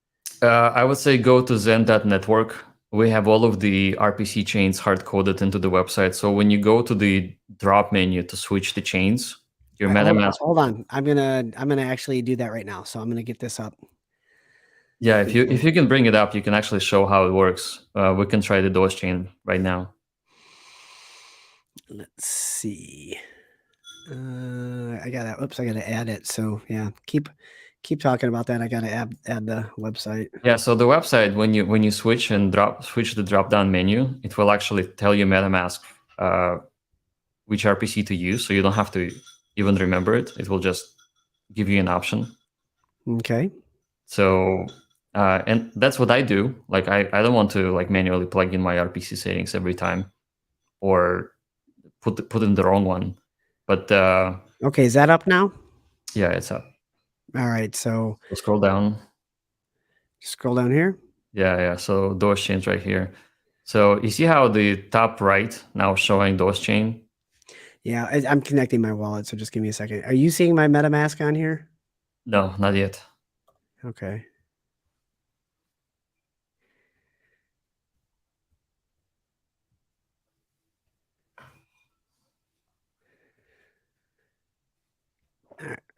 Speaker 2: I would say go to Zen.network. We have all of the RPC chains hard coded into the website. So when you go to the drop menu to switch the chains, your MetaMask.
Speaker 1: Hold on. I'm gonna actually do that right now. So I'm gonna get this up.
Speaker 2: Yeah, if you can bring it up, you can actually show how it works. We can try the Doge chain right now.
Speaker 1: Let's see. I gotta. Oops, I gotta add it. So yeah, keep talking about that. I gotta add the website.
Speaker 2: Yeah, so the website, when you switch the drop down menu, it will actually tell you MetaMask which RPC to use, so you don't have to even remember it. It will just give you an option.
Speaker 1: Okay.
Speaker 2: So and that's what I do. Like I don't want to like manually plug in my RPC settings every time, or put in the wrong one. But
Speaker 1: okay, is that up now?
Speaker 2: Yeah, it's up.
Speaker 1: All right, so
Speaker 2: scroll down.
Speaker 1: Scroll down here.
Speaker 2: Yeah. So Doge chains right here. So you see how the top right now showing Doge chain?
Speaker 1: Yeah, I'm connecting my wallet, so just give me a second. Are you seeing my MetaMask on here?
Speaker 2: No, not yet.
Speaker 1: Okay.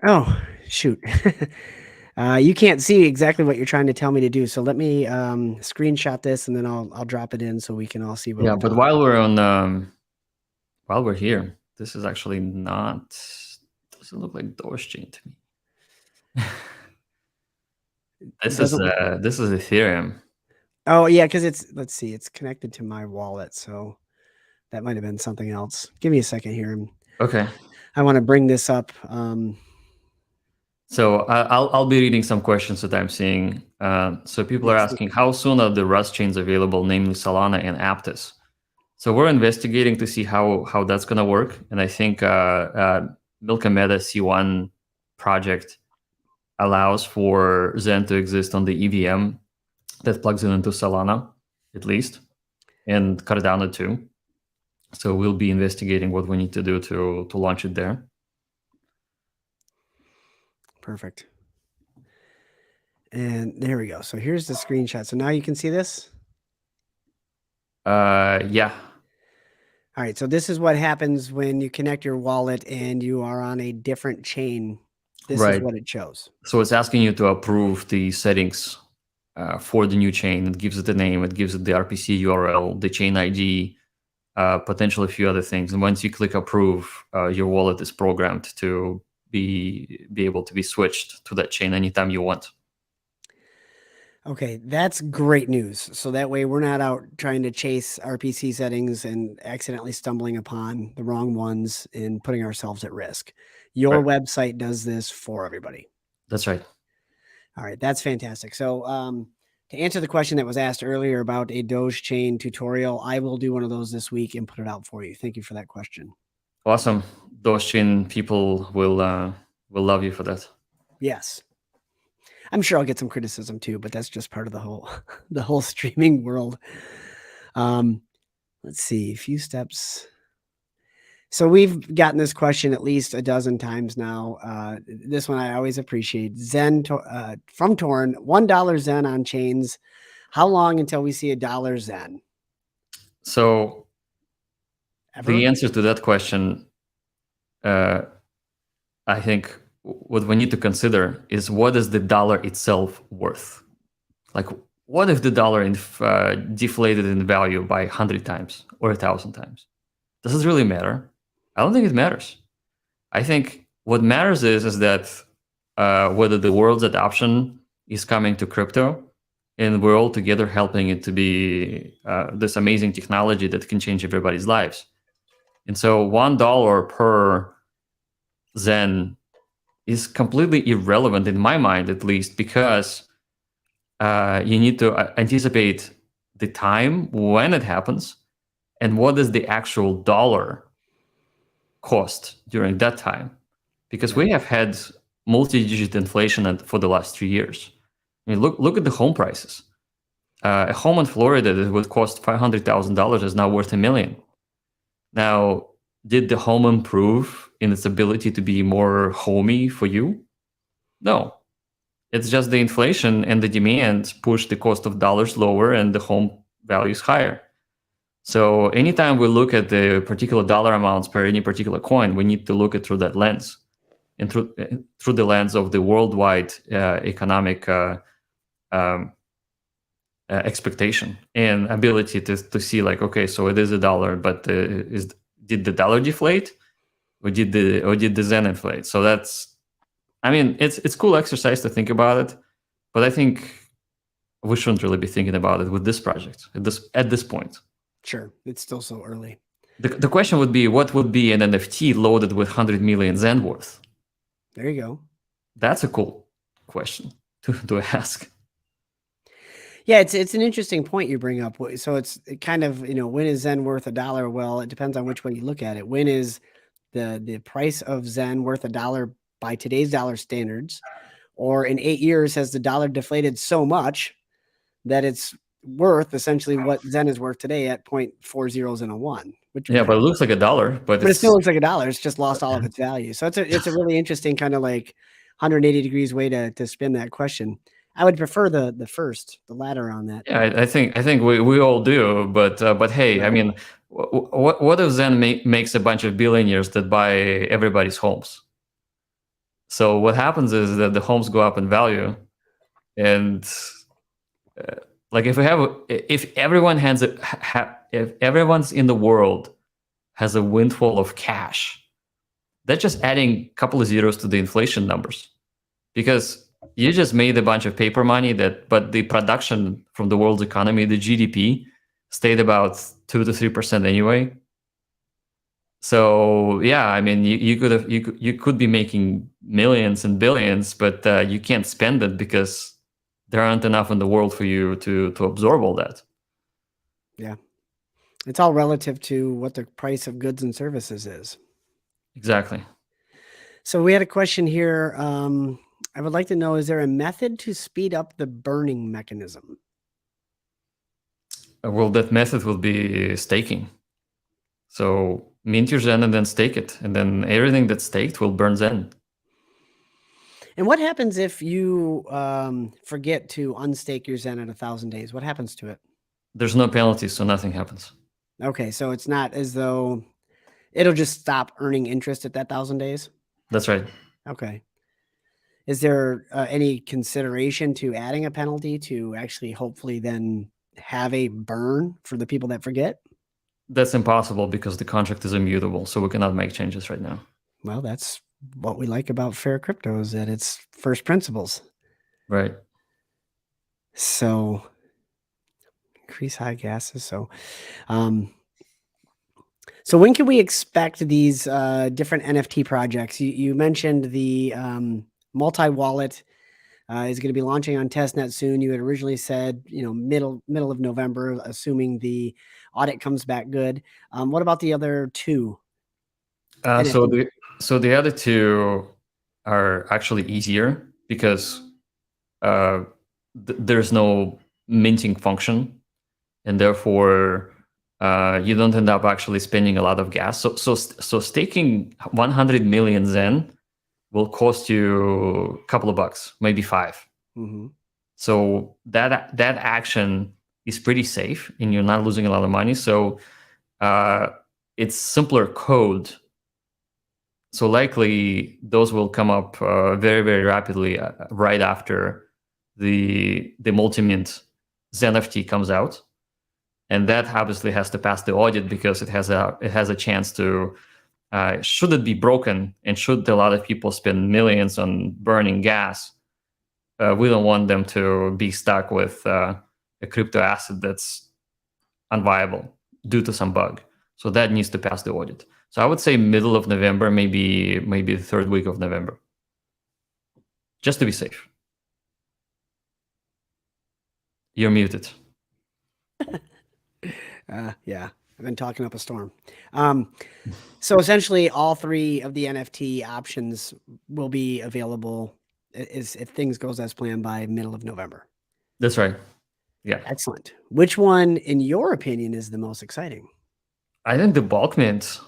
Speaker 1: Oh, shoot. You can't see exactly what you're trying to tell me to do. So let me screenshot this, and then I'll drop it in so we can all see what.
Speaker 2: Yeah, but while we're here, this is actually not. Doesn't look like Doge chain to me. This is Ethereum.
Speaker 1: Oh yeah, because let's see, it's connected to my wallet, so that might have been something else. Give me a second here.
Speaker 2: Okay.
Speaker 1: I want to bring this up.
Speaker 2: So I'll be reading some questions that I'm seeing. So people are asking, how soon are the Rust chains available, namely Solana and Aptos? So we're investigating to see how that's going to work. And I think Milka Meta C1 project allows for Zen to exist on the EVM that plugs in into Solana, at least, and Cardano too. So we'll be investigating what we need to do to launch it there.
Speaker 1: Perfect. And there we go. So here's the screenshot. So now you can see this?
Speaker 2: Yeah.
Speaker 1: All right. So this is what happens when you connect your wallet and you are on a different chain. This is what it shows.
Speaker 2: So it's asking you to approve the settings for the new chain. It gives it the name, it gives it the RPC URL, the chain ID, potentially a few other things. And once you click approve, your wallet is programmed to be able to be switched to that chain anytime you want.
Speaker 1: Okay, that's great news. So that way we're not out trying to chase RPC settings and accidentally stumbling upon the wrong ones and putting ourselves at risk. Your website does this for everybody.
Speaker 2: That's right.
Speaker 1: All right, that's fantastic. So to answer the question that was asked earlier about a Doge chain tutorial, I will do one of those this week and put it out for you. Thank you for that question.
Speaker 2: Awesome. Doge chain people will love you for that.
Speaker 1: Yes. I'm sure I'll get some criticism too, but that's just part of the whole streaming world. Let's see, a few steps. So we've gotten this question at least a dozen times now. This one I always appreciate. Zen from Torn, $1 Zen on chains. How long until we see $1 Zen?
Speaker 2: So the answer to that question, I think what we need to consider is, what is the dollar itself worth? Like, what if the dollar deflated in value by 100 times or 1,000 times? Does it really matter? I don't think it matters. I think what matters is that whether the world's adoption is coming to crypto, and we're all together helping it to be this amazing technology that can change everybody's lives. And so $1 per Zen is completely irrelevant in my mind, at least, because you need to anticipate the time when it happens and what is the actual dollar cost during that time. Because we have had multi-digit inflation for the last 3 years. I mean, look at the home prices. A home in Florida that would cost $500,000 is now worth $1 million. Now, did the home improve in its ability to be more homey for you? No. It's just the inflation and the demand push the cost of dollars lower and the home values higher. So anytime we look at the particular dollar amounts per any particular coin, we need to look at through that lens, and through the lens of the worldwide economic expectation and ability to see, like, okay, so it is a dollar, but did the dollar deflate, or did the Zen inflate? So that's, I mean, it's cool exercise to think about it, but I think we shouldn't really be thinking about it with this project at this point.
Speaker 1: Sure, it's still so early.
Speaker 2: The question would be, what would be an NFT loaded with 100 million Zen worth?
Speaker 1: There you go.
Speaker 2: That's a cool question to ask.
Speaker 1: Yeah, it's an interesting point you bring up. So it's kind of, when is Zen worth $1? Well, it depends on which way you look at it. When is the price of Zen worth $1 by today's dollar standards? Or in 8 years, has the dollar deflated so much that it's worth essentially what Zen is worth today at 0.4 zeros and a 1? But
Speaker 2: it looks like $1, but
Speaker 1: it still looks like $1. It's just lost all of its value. So it's a really interesting kind of like 180 degrees way to spin that question. I would prefer the latter on that.
Speaker 2: Yeah, I think we all do, but hey, right. I mean, what if Zen makes a bunch of billionaires that buy everybody's homes? So what happens is that the homes go up in value, and like if everyone's in the world has a windfall of cash, that's just adding a couple of zeros to the inflation numbers, because you just made a bunch of paper money but the production from the world's economy, the GDP, stayed about 2 to 3% anyway. So yeah, I mean, you could be making millions and billions, but you can't spend it because there aren't enough in the world for you to absorb all that.
Speaker 1: Yeah, it's all relative to what the price of goods and services is.
Speaker 2: Exactly.
Speaker 1: So we had a question here. I would like to know, is there a method to speed up the burning mechanism?
Speaker 2: Well, that method will be staking. So mint your Zen and then stake it, and then everything that's staked will burn Zen.
Speaker 1: And what happens if you forget to unstake your Zen at 1,000 days? What happens to it?
Speaker 2: There's no penalty, so nothing happens.
Speaker 1: Okay, so it's not as though it'll just stop earning interest at that 1,000 days?
Speaker 2: That's right.
Speaker 1: Okay. Is there any consideration to adding a penalty to actually hopefully then have a burn for the people that forget?
Speaker 2: That's impossible because the contract is immutable, so we cannot make changes right now.
Speaker 1: Well, that's what we like about fair crypto, is that it's first principles.
Speaker 2: Right.
Speaker 1: So increase high gases. So when can we expect these different NFT projects? You mentioned the multi-wallet is going to be launching on testnet soon. You had originally said, middle of November, assuming the audit comes back good. What about the other two?
Speaker 2: So the other two are actually easier because there's no minting function, and therefore you don't end up actually spending a lot of gas. So staking 100 million Zen will cost you a couple of bucks, maybe $5.
Speaker 1: Mm-hmm.
Speaker 2: So that action is pretty safe, and you're not losing a lot of money. So it's simpler code So likely those will come up very, very rapidly right after the multi-mint ZenFT comes out. And that obviously has to pass the audit because it has a chance to, should it be broken and should a lot of people spend millions on burning gas, we don't want them to be stuck with a crypto asset that's unviable due to some bug. So that needs to pass the audit. So I would say middle of November, maybe the third week of November, just to be safe. You're muted.
Speaker 1: Yeah, I've been talking up a storm. So essentially, all three of the NFT options will be available if things goes as planned by middle of November.
Speaker 2: That's right. Yeah.
Speaker 1: Excellent. Which one, in your opinion, is the most exciting?
Speaker 2: I think the bulk mint,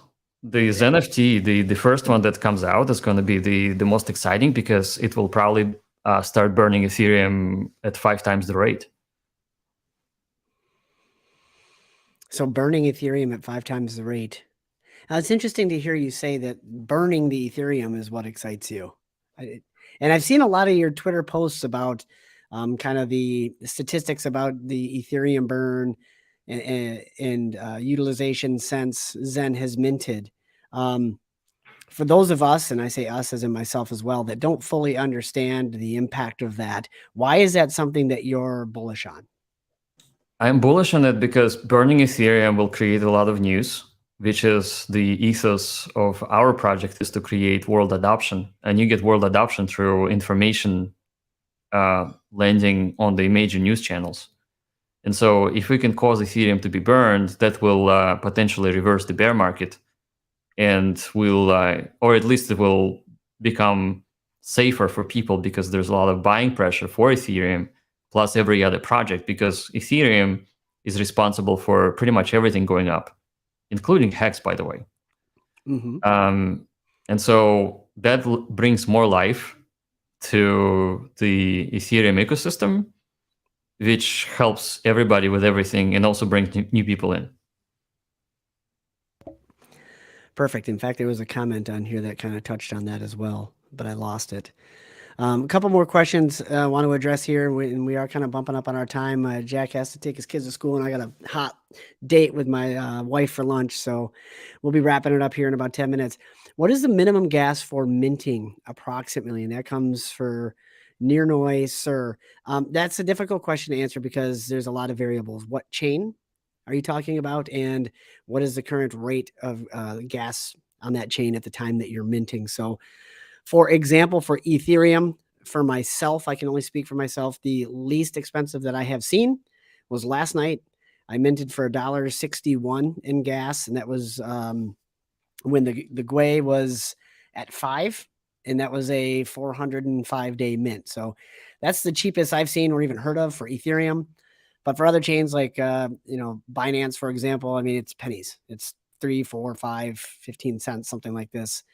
Speaker 2: the ZenFT, the first one that comes out is going to be the most exciting because it will probably start burning Ethereum at 5 times the rate.
Speaker 1: So burning Ethereum at 5 times the rate. Now, it's interesting to hear you say that burning the Ethereum is what excites you. And I've seen a lot of your Twitter posts about kind of the statistics about the Ethereum burn and utilization since Zen has minted. For those of us, and I say us as in myself as well, that don't fully understand the impact of that, why is that something that you're bullish on?
Speaker 2: I'm bullish on it because burning Ethereum will create a lot of news, which is the ethos of our project is to create world adoption. And you get world adoption through information landing on the major news channels. And so if we can cause Ethereum to be burned, that will potentially reverse the bear market and will, or at least it will become safer for people because there's a lot of buying pressure for Ethereum plus every other project because Ethereum is responsible for pretty much everything going up, including Hex, by the way. And so that brings more life to the Ethereum ecosystem, which helps everybody with everything and also brings new people in.
Speaker 1: Perfect. In fact, there was a comment on here that kind of touched on that as well, but I lost it. A couple more questions I want to address here, and we are kind of bumping up on our time. Jack has to take his kids to school, and I got a hot date with my wife for lunch, so we'll be wrapping it up here in about 10 minutes. What is the minimum gas for minting approximately? And that comes for near noise, sir. That's a difficult question to answer because there's a lot of variables. What chain are you talking about? And what is the current rate of gas on that chain at the time that you're minting? So for example, for Ethereum, for myself, I can only speak for myself. The least expensive that I have seen was last night. I minted for $1.61 in gas, and that was when the GUI was at 5, and that was a 405-day mint. So that's the cheapest I've seen or even heard of for Ethereum. But for other chains like Binance, for example, I mean, it's pennies. It's 3, 4, 5, 15 cents, something like this.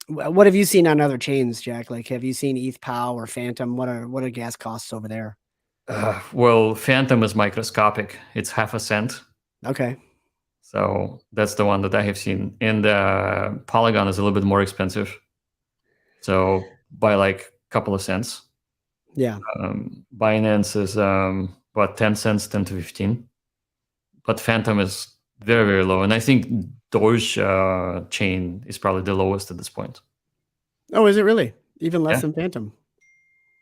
Speaker 1: What have you seen on other chains, Jack? Like, have you seen ETH or Phantom? What are gas costs over there?
Speaker 2: Well, Phantom is microscopic. It's half a cent.
Speaker 1: Okay.
Speaker 2: So that's the one that I have seen. And Polygon is a little bit more expensive. So by like a couple of cents.
Speaker 1: Yeah.
Speaker 2: Binance is about 10 cents, 10 to 15. But Phantom is very, very low. And I think Doge chain is probably the lowest at this point.
Speaker 1: Oh, is it really? Even less than Phantom?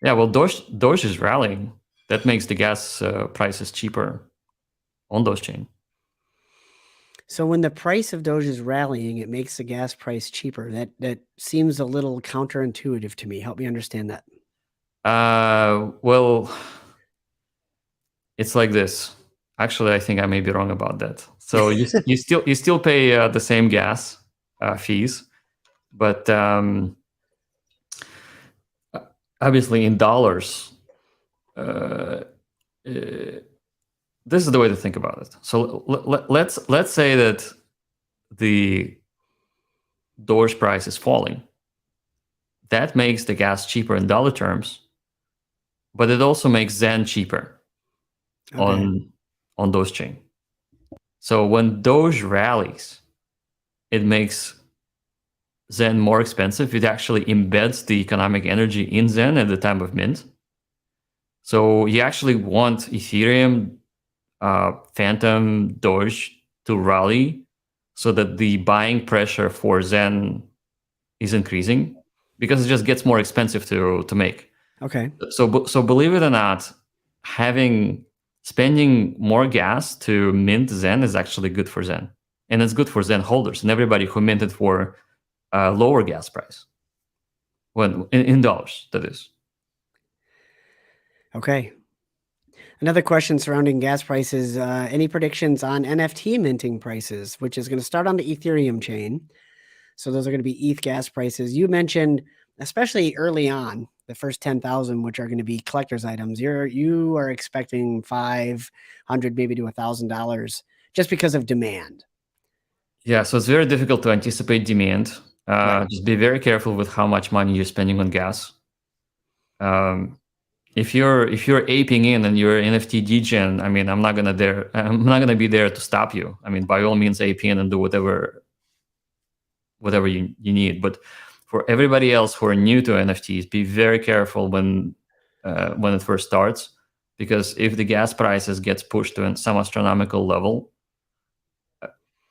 Speaker 2: Yeah, well, Doge is rallying. That makes the gas prices cheaper on Doge chain.
Speaker 1: So when the price of Doge is rallying, it makes the gas price cheaper. That seems a little counterintuitive to me. Help me understand that.
Speaker 2: Well, it's like this. Actually, I think I may be wrong about that. So you still pay the same gas fees, but obviously in dollars. This is the way to think about it. So let's say that the Doge price is falling. That makes the gas cheaper in dollar terms, but it also makes Zen cheaper on Doge chain. So when Doge rallies, it makes Zen more expensive, it actually embeds the economic energy in Zen at the time of mint. So you actually want Ethereum, Phantom, Doge to rally so that the buying pressure for Zen is increasing because it just gets more expensive to make.
Speaker 1: Okay.
Speaker 2: So believe it or not, spending more gas to mint Zen is actually good for Zen, and it's good for Zen holders and everybody who minted for a lower gas price, when in dollars, that is.
Speaker 1: Okay. Another question surrounding gas prices. Any predictions on NFT minting prices, which is going to start on the Ethereum chain? So those are going to be ETH gas prices. You mentioned, especially early on, the first 10,000, which are going to be collector's items. You are expecting 500, maybe to $1,000, just because of demand.
Speaker 2: Yeah, so it's very difficult to anticipate demand.
Speaker 1: Right.
Speaker 2: Just be very careful with how much money you're spending on gas. If you're aping in and you're NFT degen, I mean, I'm not gonna be there to stop you. I mean, by all means, ape in and do whatever you need. But for everybody else who are new to NFTs, be very careful when it first starts, because if the gas prices gets pushed to some astronomical level,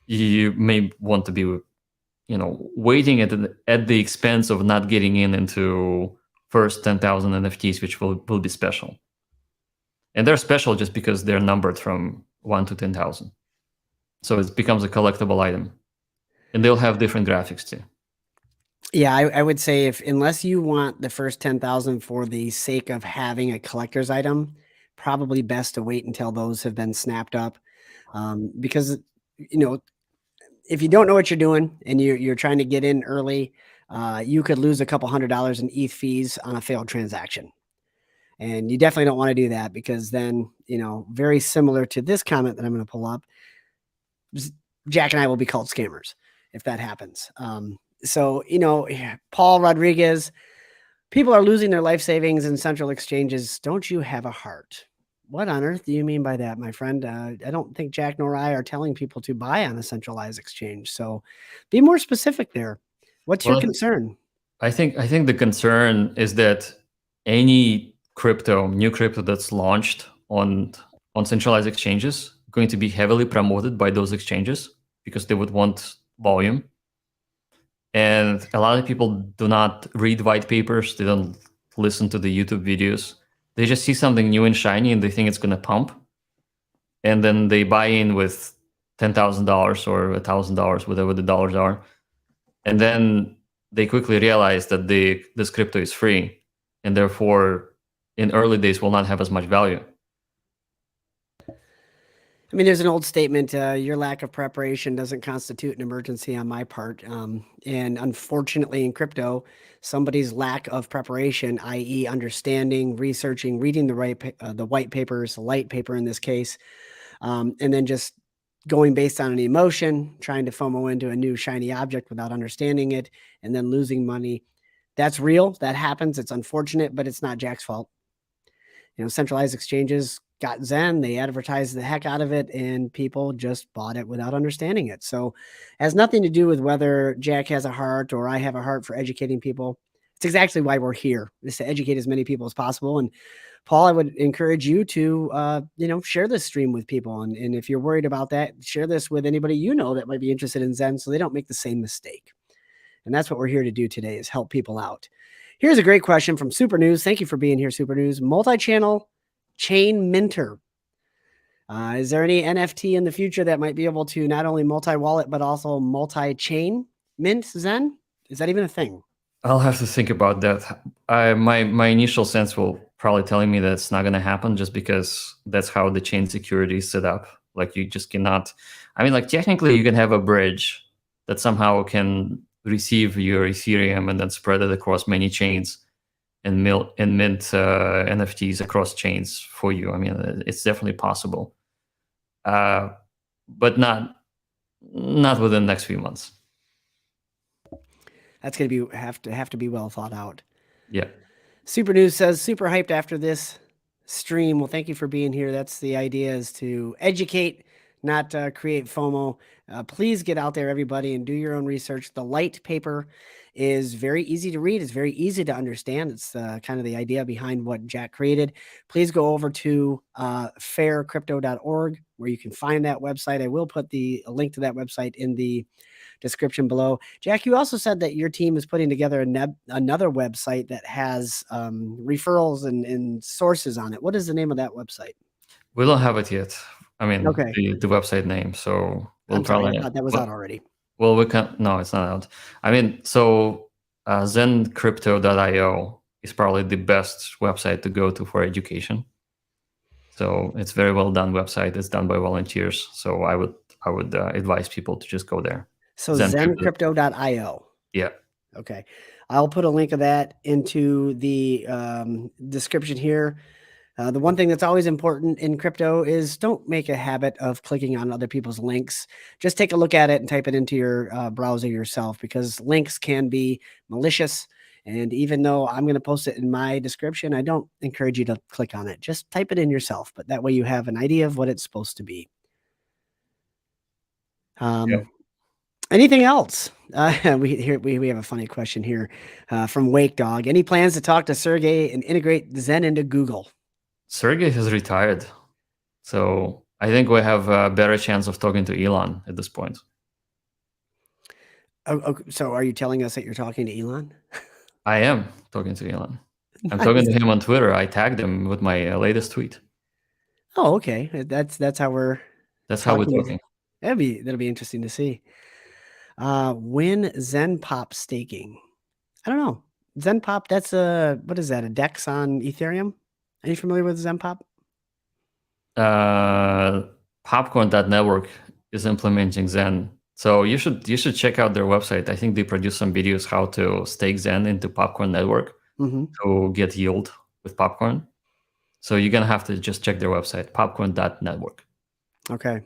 Speaker 2: you may want to be waiting at the expense of not getting into first 10,000 NFTs, which will be special. And they're special just because they're numbered from 1 to 10,000. So it becomes a collectible item. And they'll have different graphics too.
Speaker 1: Yeah, I would say unless you want the first 10,000 for the sake of having a collector's item, probably best to wait until those have been snapped up. Because, if you don't know what you're doing and you're trying to get in early, you could lose a couple $100 in ETH fees on a failed transaction. And you definitely don't want to do that, because then, very similar to this comment that I'm going to pull up, Jack and I will be called scammers if that happens. So, Paul Rodriguez, people are losing their life savings in central exchanges. Don't you have a heart? What on earth do you mean by that, my friend? I don't think Jack nor I are telling people to buy on a centralized exchange. So be more specific there. What's your concern?
Speaker 2: I think the concern is that any new crypto that's launched on centralized exchanges going to be heavily promoted by those exchanges because they would want volume. And a lot of people do not read white papers. They don't listen to the YouTube videos. They just see something new and shiny and they think it's going to pump. And then they buy in with $10,000 or $1,000, whatever the dollars are. And then they quickly realize that this crypto is free, and therefore in early days will not have as much value.
Speaker 1: I mean, there's an old statement, your lack of preparation doesn't constitute an emergency on my part. And unfortunately in crypto, somebody's lack of preparation, i.e. understanding, researching, reading the white papers, the light paper in this case, and then just going based on an emotion, trying to FOMO into a new shiny object without understanding it, and then losing money. That's real. That happens. It's unfortunate, but it's not Jack's fault. Centralized exchanges got Zen, they advertised the heck out of it, and people just bought it without understanding it. So it has nothing to do with whether Jack has a heart or I have a heart for educating people. It's exactly why we're here, is to educate as many people as possible. And Paul, I would encourage you to, share this stream with people. And if you're worried about that, share this with anybody that might be interested in Zen so they don't make the same mistake. And that's what we're here to do today, is help people out. Here's a great question from Super News. Thank you for being here, Super News. Multi-channel chain minter. Is there any NFT in the future that might be able to not only multi-wallet, but also multi-chain mint Zen? Is that even a thing?
Speaker 2: I'll have to think about that. My initial sense will probably telling me that it's not going to happen, just because that's how the chain security is set up. Like, you just cannot. I mean, like, technically you can have a bridge that somehow can receive your Ethereum and then spread it across many chains and mint NFTs across chains for you. I mean, it's definitely possible, but not within the next few months.
Speaker 1: That's going to have to be well thought out.
Speaker 2: Yeah.
Speaker 1: Super News says, super hyped after this stream. Well, thank you for being here. That's the idea, is to educate, not create FOMO. Please get out there, everybody, and do your own research. The light paper is very easy to read. It's very easy to understand. It's kind of the idea behind what Jack created. Please go over to faircrypto.org where you can find that website. I will put a link to that website in the description below. Jack, you also said that your team is putting together another website that has referrals and sources on it. What is the name of that website?
Speaker 2: We don't have it yet. I mean,
Speaker 1: Okay.
Speaker 2: the website name. So we'll
Speaker 1: I'm sorry.
Speaker 2: probably.
Speaker 1: I thought that was out already.
Speaker 2: Well, we can. No, it's not out. I mean, so XEN Crypto.io is probably the best website to go to for education. So it's very well done website. It's done by volunteers. So I would advise people to just go there.
Speaker 1: So XENcrypto.io.
Speaker 2: Yeah.
Speaker 1: Okay. I'll put a link of that into the description here. The one thing that's always important in crypto is don't make a habit of clicking on other people's links. Just take a look at it and type it into your browser yourself, because links can be malicious. And even though I'm going to post it in my description, I don't encourage you to click on it. Just type it in yourself, but that way you have an idea of what it's supposed to be.
Speaker 2: Yep.
Speaker 1: Anything else? We have a funny question here from Wake Dog. Any plans to talk to Sergey and integrate Zen into Google?
Speaker 2: Sergey has retired, so I think we have a better chance of talking to Elon at this point.
Speaker 1: Oh, so are you telling us that you're talking to Elon?
Speaker 2: I am talking to Elon. I'm talking to him on Twitter. I tagged him with my latest tweet.
Speaker 1: Oh, okay. That's how we're.
Speaker 2: That's how we're talking.
Speaker 1: That'll be interesting to see. When Zen Pop staking? I don't know. Zen Pop. That's what is that? A DEX on Ethereum? Are you familiar with Zen Pop?
Speaker 2: Popcorn.network is implementing Zen, so you should check out their website. I think they produce some videos how to stake Zen into Popcorn Network to get yield with Popcorn. So you're gonna have to just check their website, popcorn.network.
Speaker 1: Okay.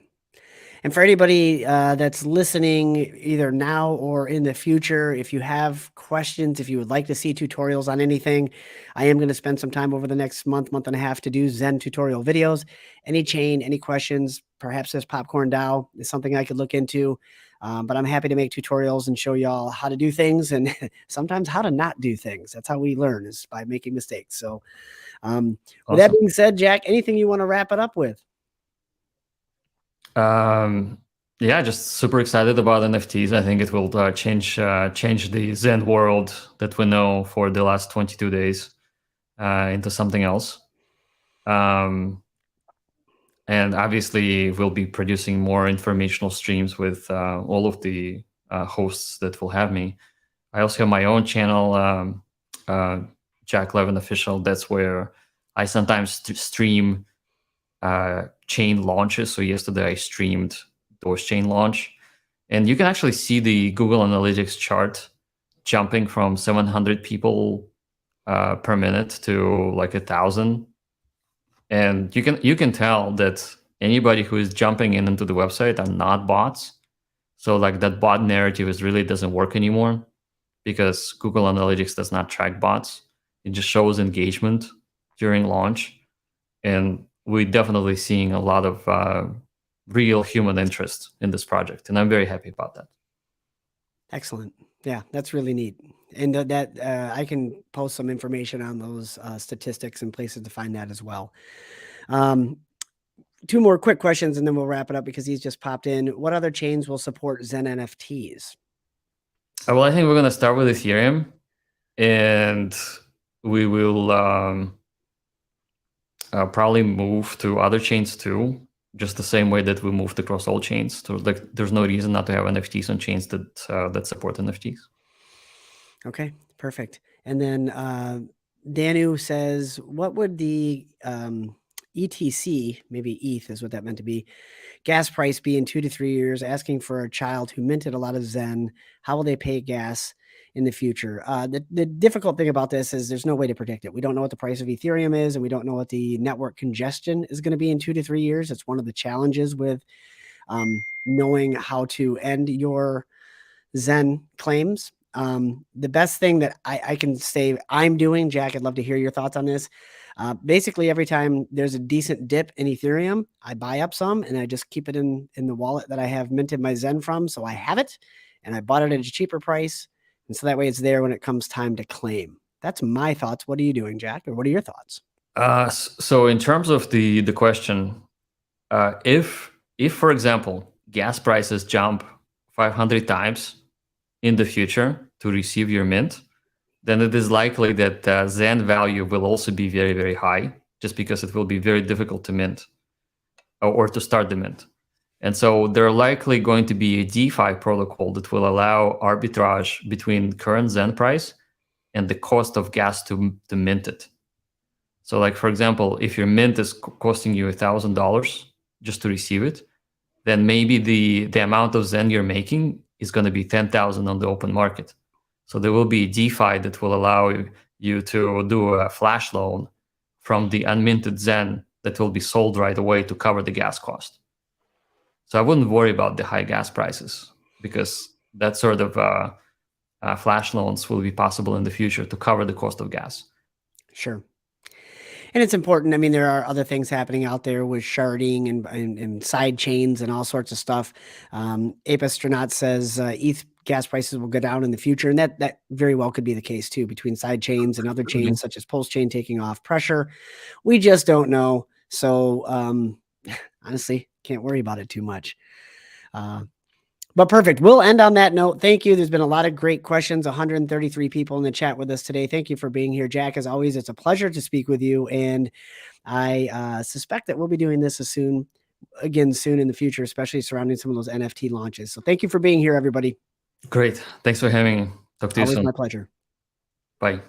Speaker 1: And for anybody that's listening either now or in the future, if you have questions, if you would like to see tutorials on anything, I am going to spend some time over the next month and a half to do Zen tutorial videos. Any chain, any questions, perhaps this Popcorn DAO is something I could look into. But I'm happy to make tutorials and show y'all how to do things and sometimes how to not do things. That's how we learn, is by making mistakes. So
Speaker 2: Awesome.
Speaker 1: With that being said, Jack, anything you want to wrap it up with?
Speaker 2: Yeah, just super excited about NFTs. I think it will change the Zen world that we know for the last 22 days into something else. And obviously, we'll be producing more informational streams with all of the hosts that will have me. I also have my own channel, Jack Levin Official. That's where I sometimes stream chain launches. So yesterday I streamed Doge chain launch, and you can actually see the Google Analytics chart jumping from 700 people per minute to like 1,000. And you can tell that anybody who is jumping into the website are not bots. So like that bot narrative really doesn't work anymore, because Google Analytics does not track bots. It just shows engagement during launch. And we're definitely seeing a lot of real human interest in this project. And I'm very happy about that.
Speaker 1: Excellent. Yeah, that's really neat. And that I can post some information on those statistics and places to find that as well. Two more quick questions and then we'll wrap it up, because he's just popped in. What other chains will support Zen NFTs?
Speaker 2: Well, I think we're going to start with Ethereum, and we will probably move to other chains too, just the same way that we moved across all chains. So like, there's no reason not to have NFTs on chains that support NFTs.
Speaker 1: Okay, perfect. And then Danu says, what would the ETC, maybe ETH is what that meant to be, gas price be in 2 to 3 years? Asking for a child who minted a lot of Zen, how will they pay gas in the future? The difficult thing about this is there's no way to predict it. We don't know what the price of Ethereum is, and we don't know what the network congestion is going to be in 2 to 3 years. It's one of the challenges with knowing how to end your Zen claims. The best thing that I can say I'm doing, Jack, I'd love to hear your thoughts on this. Basically, every time there's a decent dip in Ethereum, I buy up some and I just keep it in the wallet that I have minted my Zen from. So I have it, and I bought it at a cheaper price. And so that way it's there when it comes time to claim. That's my thoughts. What are you doing, Jack? Or what are your thoughts?
Speaker 2: So in terms of the question, if for example gas prices jump 500 times in the future to receive your mint, then it is likely that Zen value will also be very, very high, just because it will be very difficult to mint or to start the mint. And so there are likely going to be a DeFi protocol that will allow arbitrage between current Zen price and the cost of gas to mint it. So like, for example, if your mint is costing you $1,000 just to receive it, then maybe the amount of Zen you're making is going to be 10,000 on the open market. So there will be DeFi that will allow you to do a flash loan from the unminted Zen that will be sold right away to cover the gas cost. So I wouldn't worry about the high gas prices, because that sort of flash loans will be possible in the future to cover the cost of gas.
Speaker 1: Sure. And it's important. I mean, there are other things happening out there with sharding and side chains and all sorts of stuff. Ape Astronaut says ETH gas prices will go down in the future. And that very well could be the case too, between side chains and other chains such as Pulse Chain taking off pressure. We just don't know. So honestly, can't worry about it too much. But perfect. We'll end on that note. Thank you. There's been a lot of great questions. 133 people in the chat with us today. Thank you for being here, Jack. As always, it's a pleasure to speak with you. And I suspect that we'll be doing this soon in the future, especially surrounding some of those NFT launches. So thank you for being here, everybody.
Speaker 2: Great. Thanks for having me. Talk to you soon.
Speaker 1: Always my pleasure.
Speaker 2: Bye.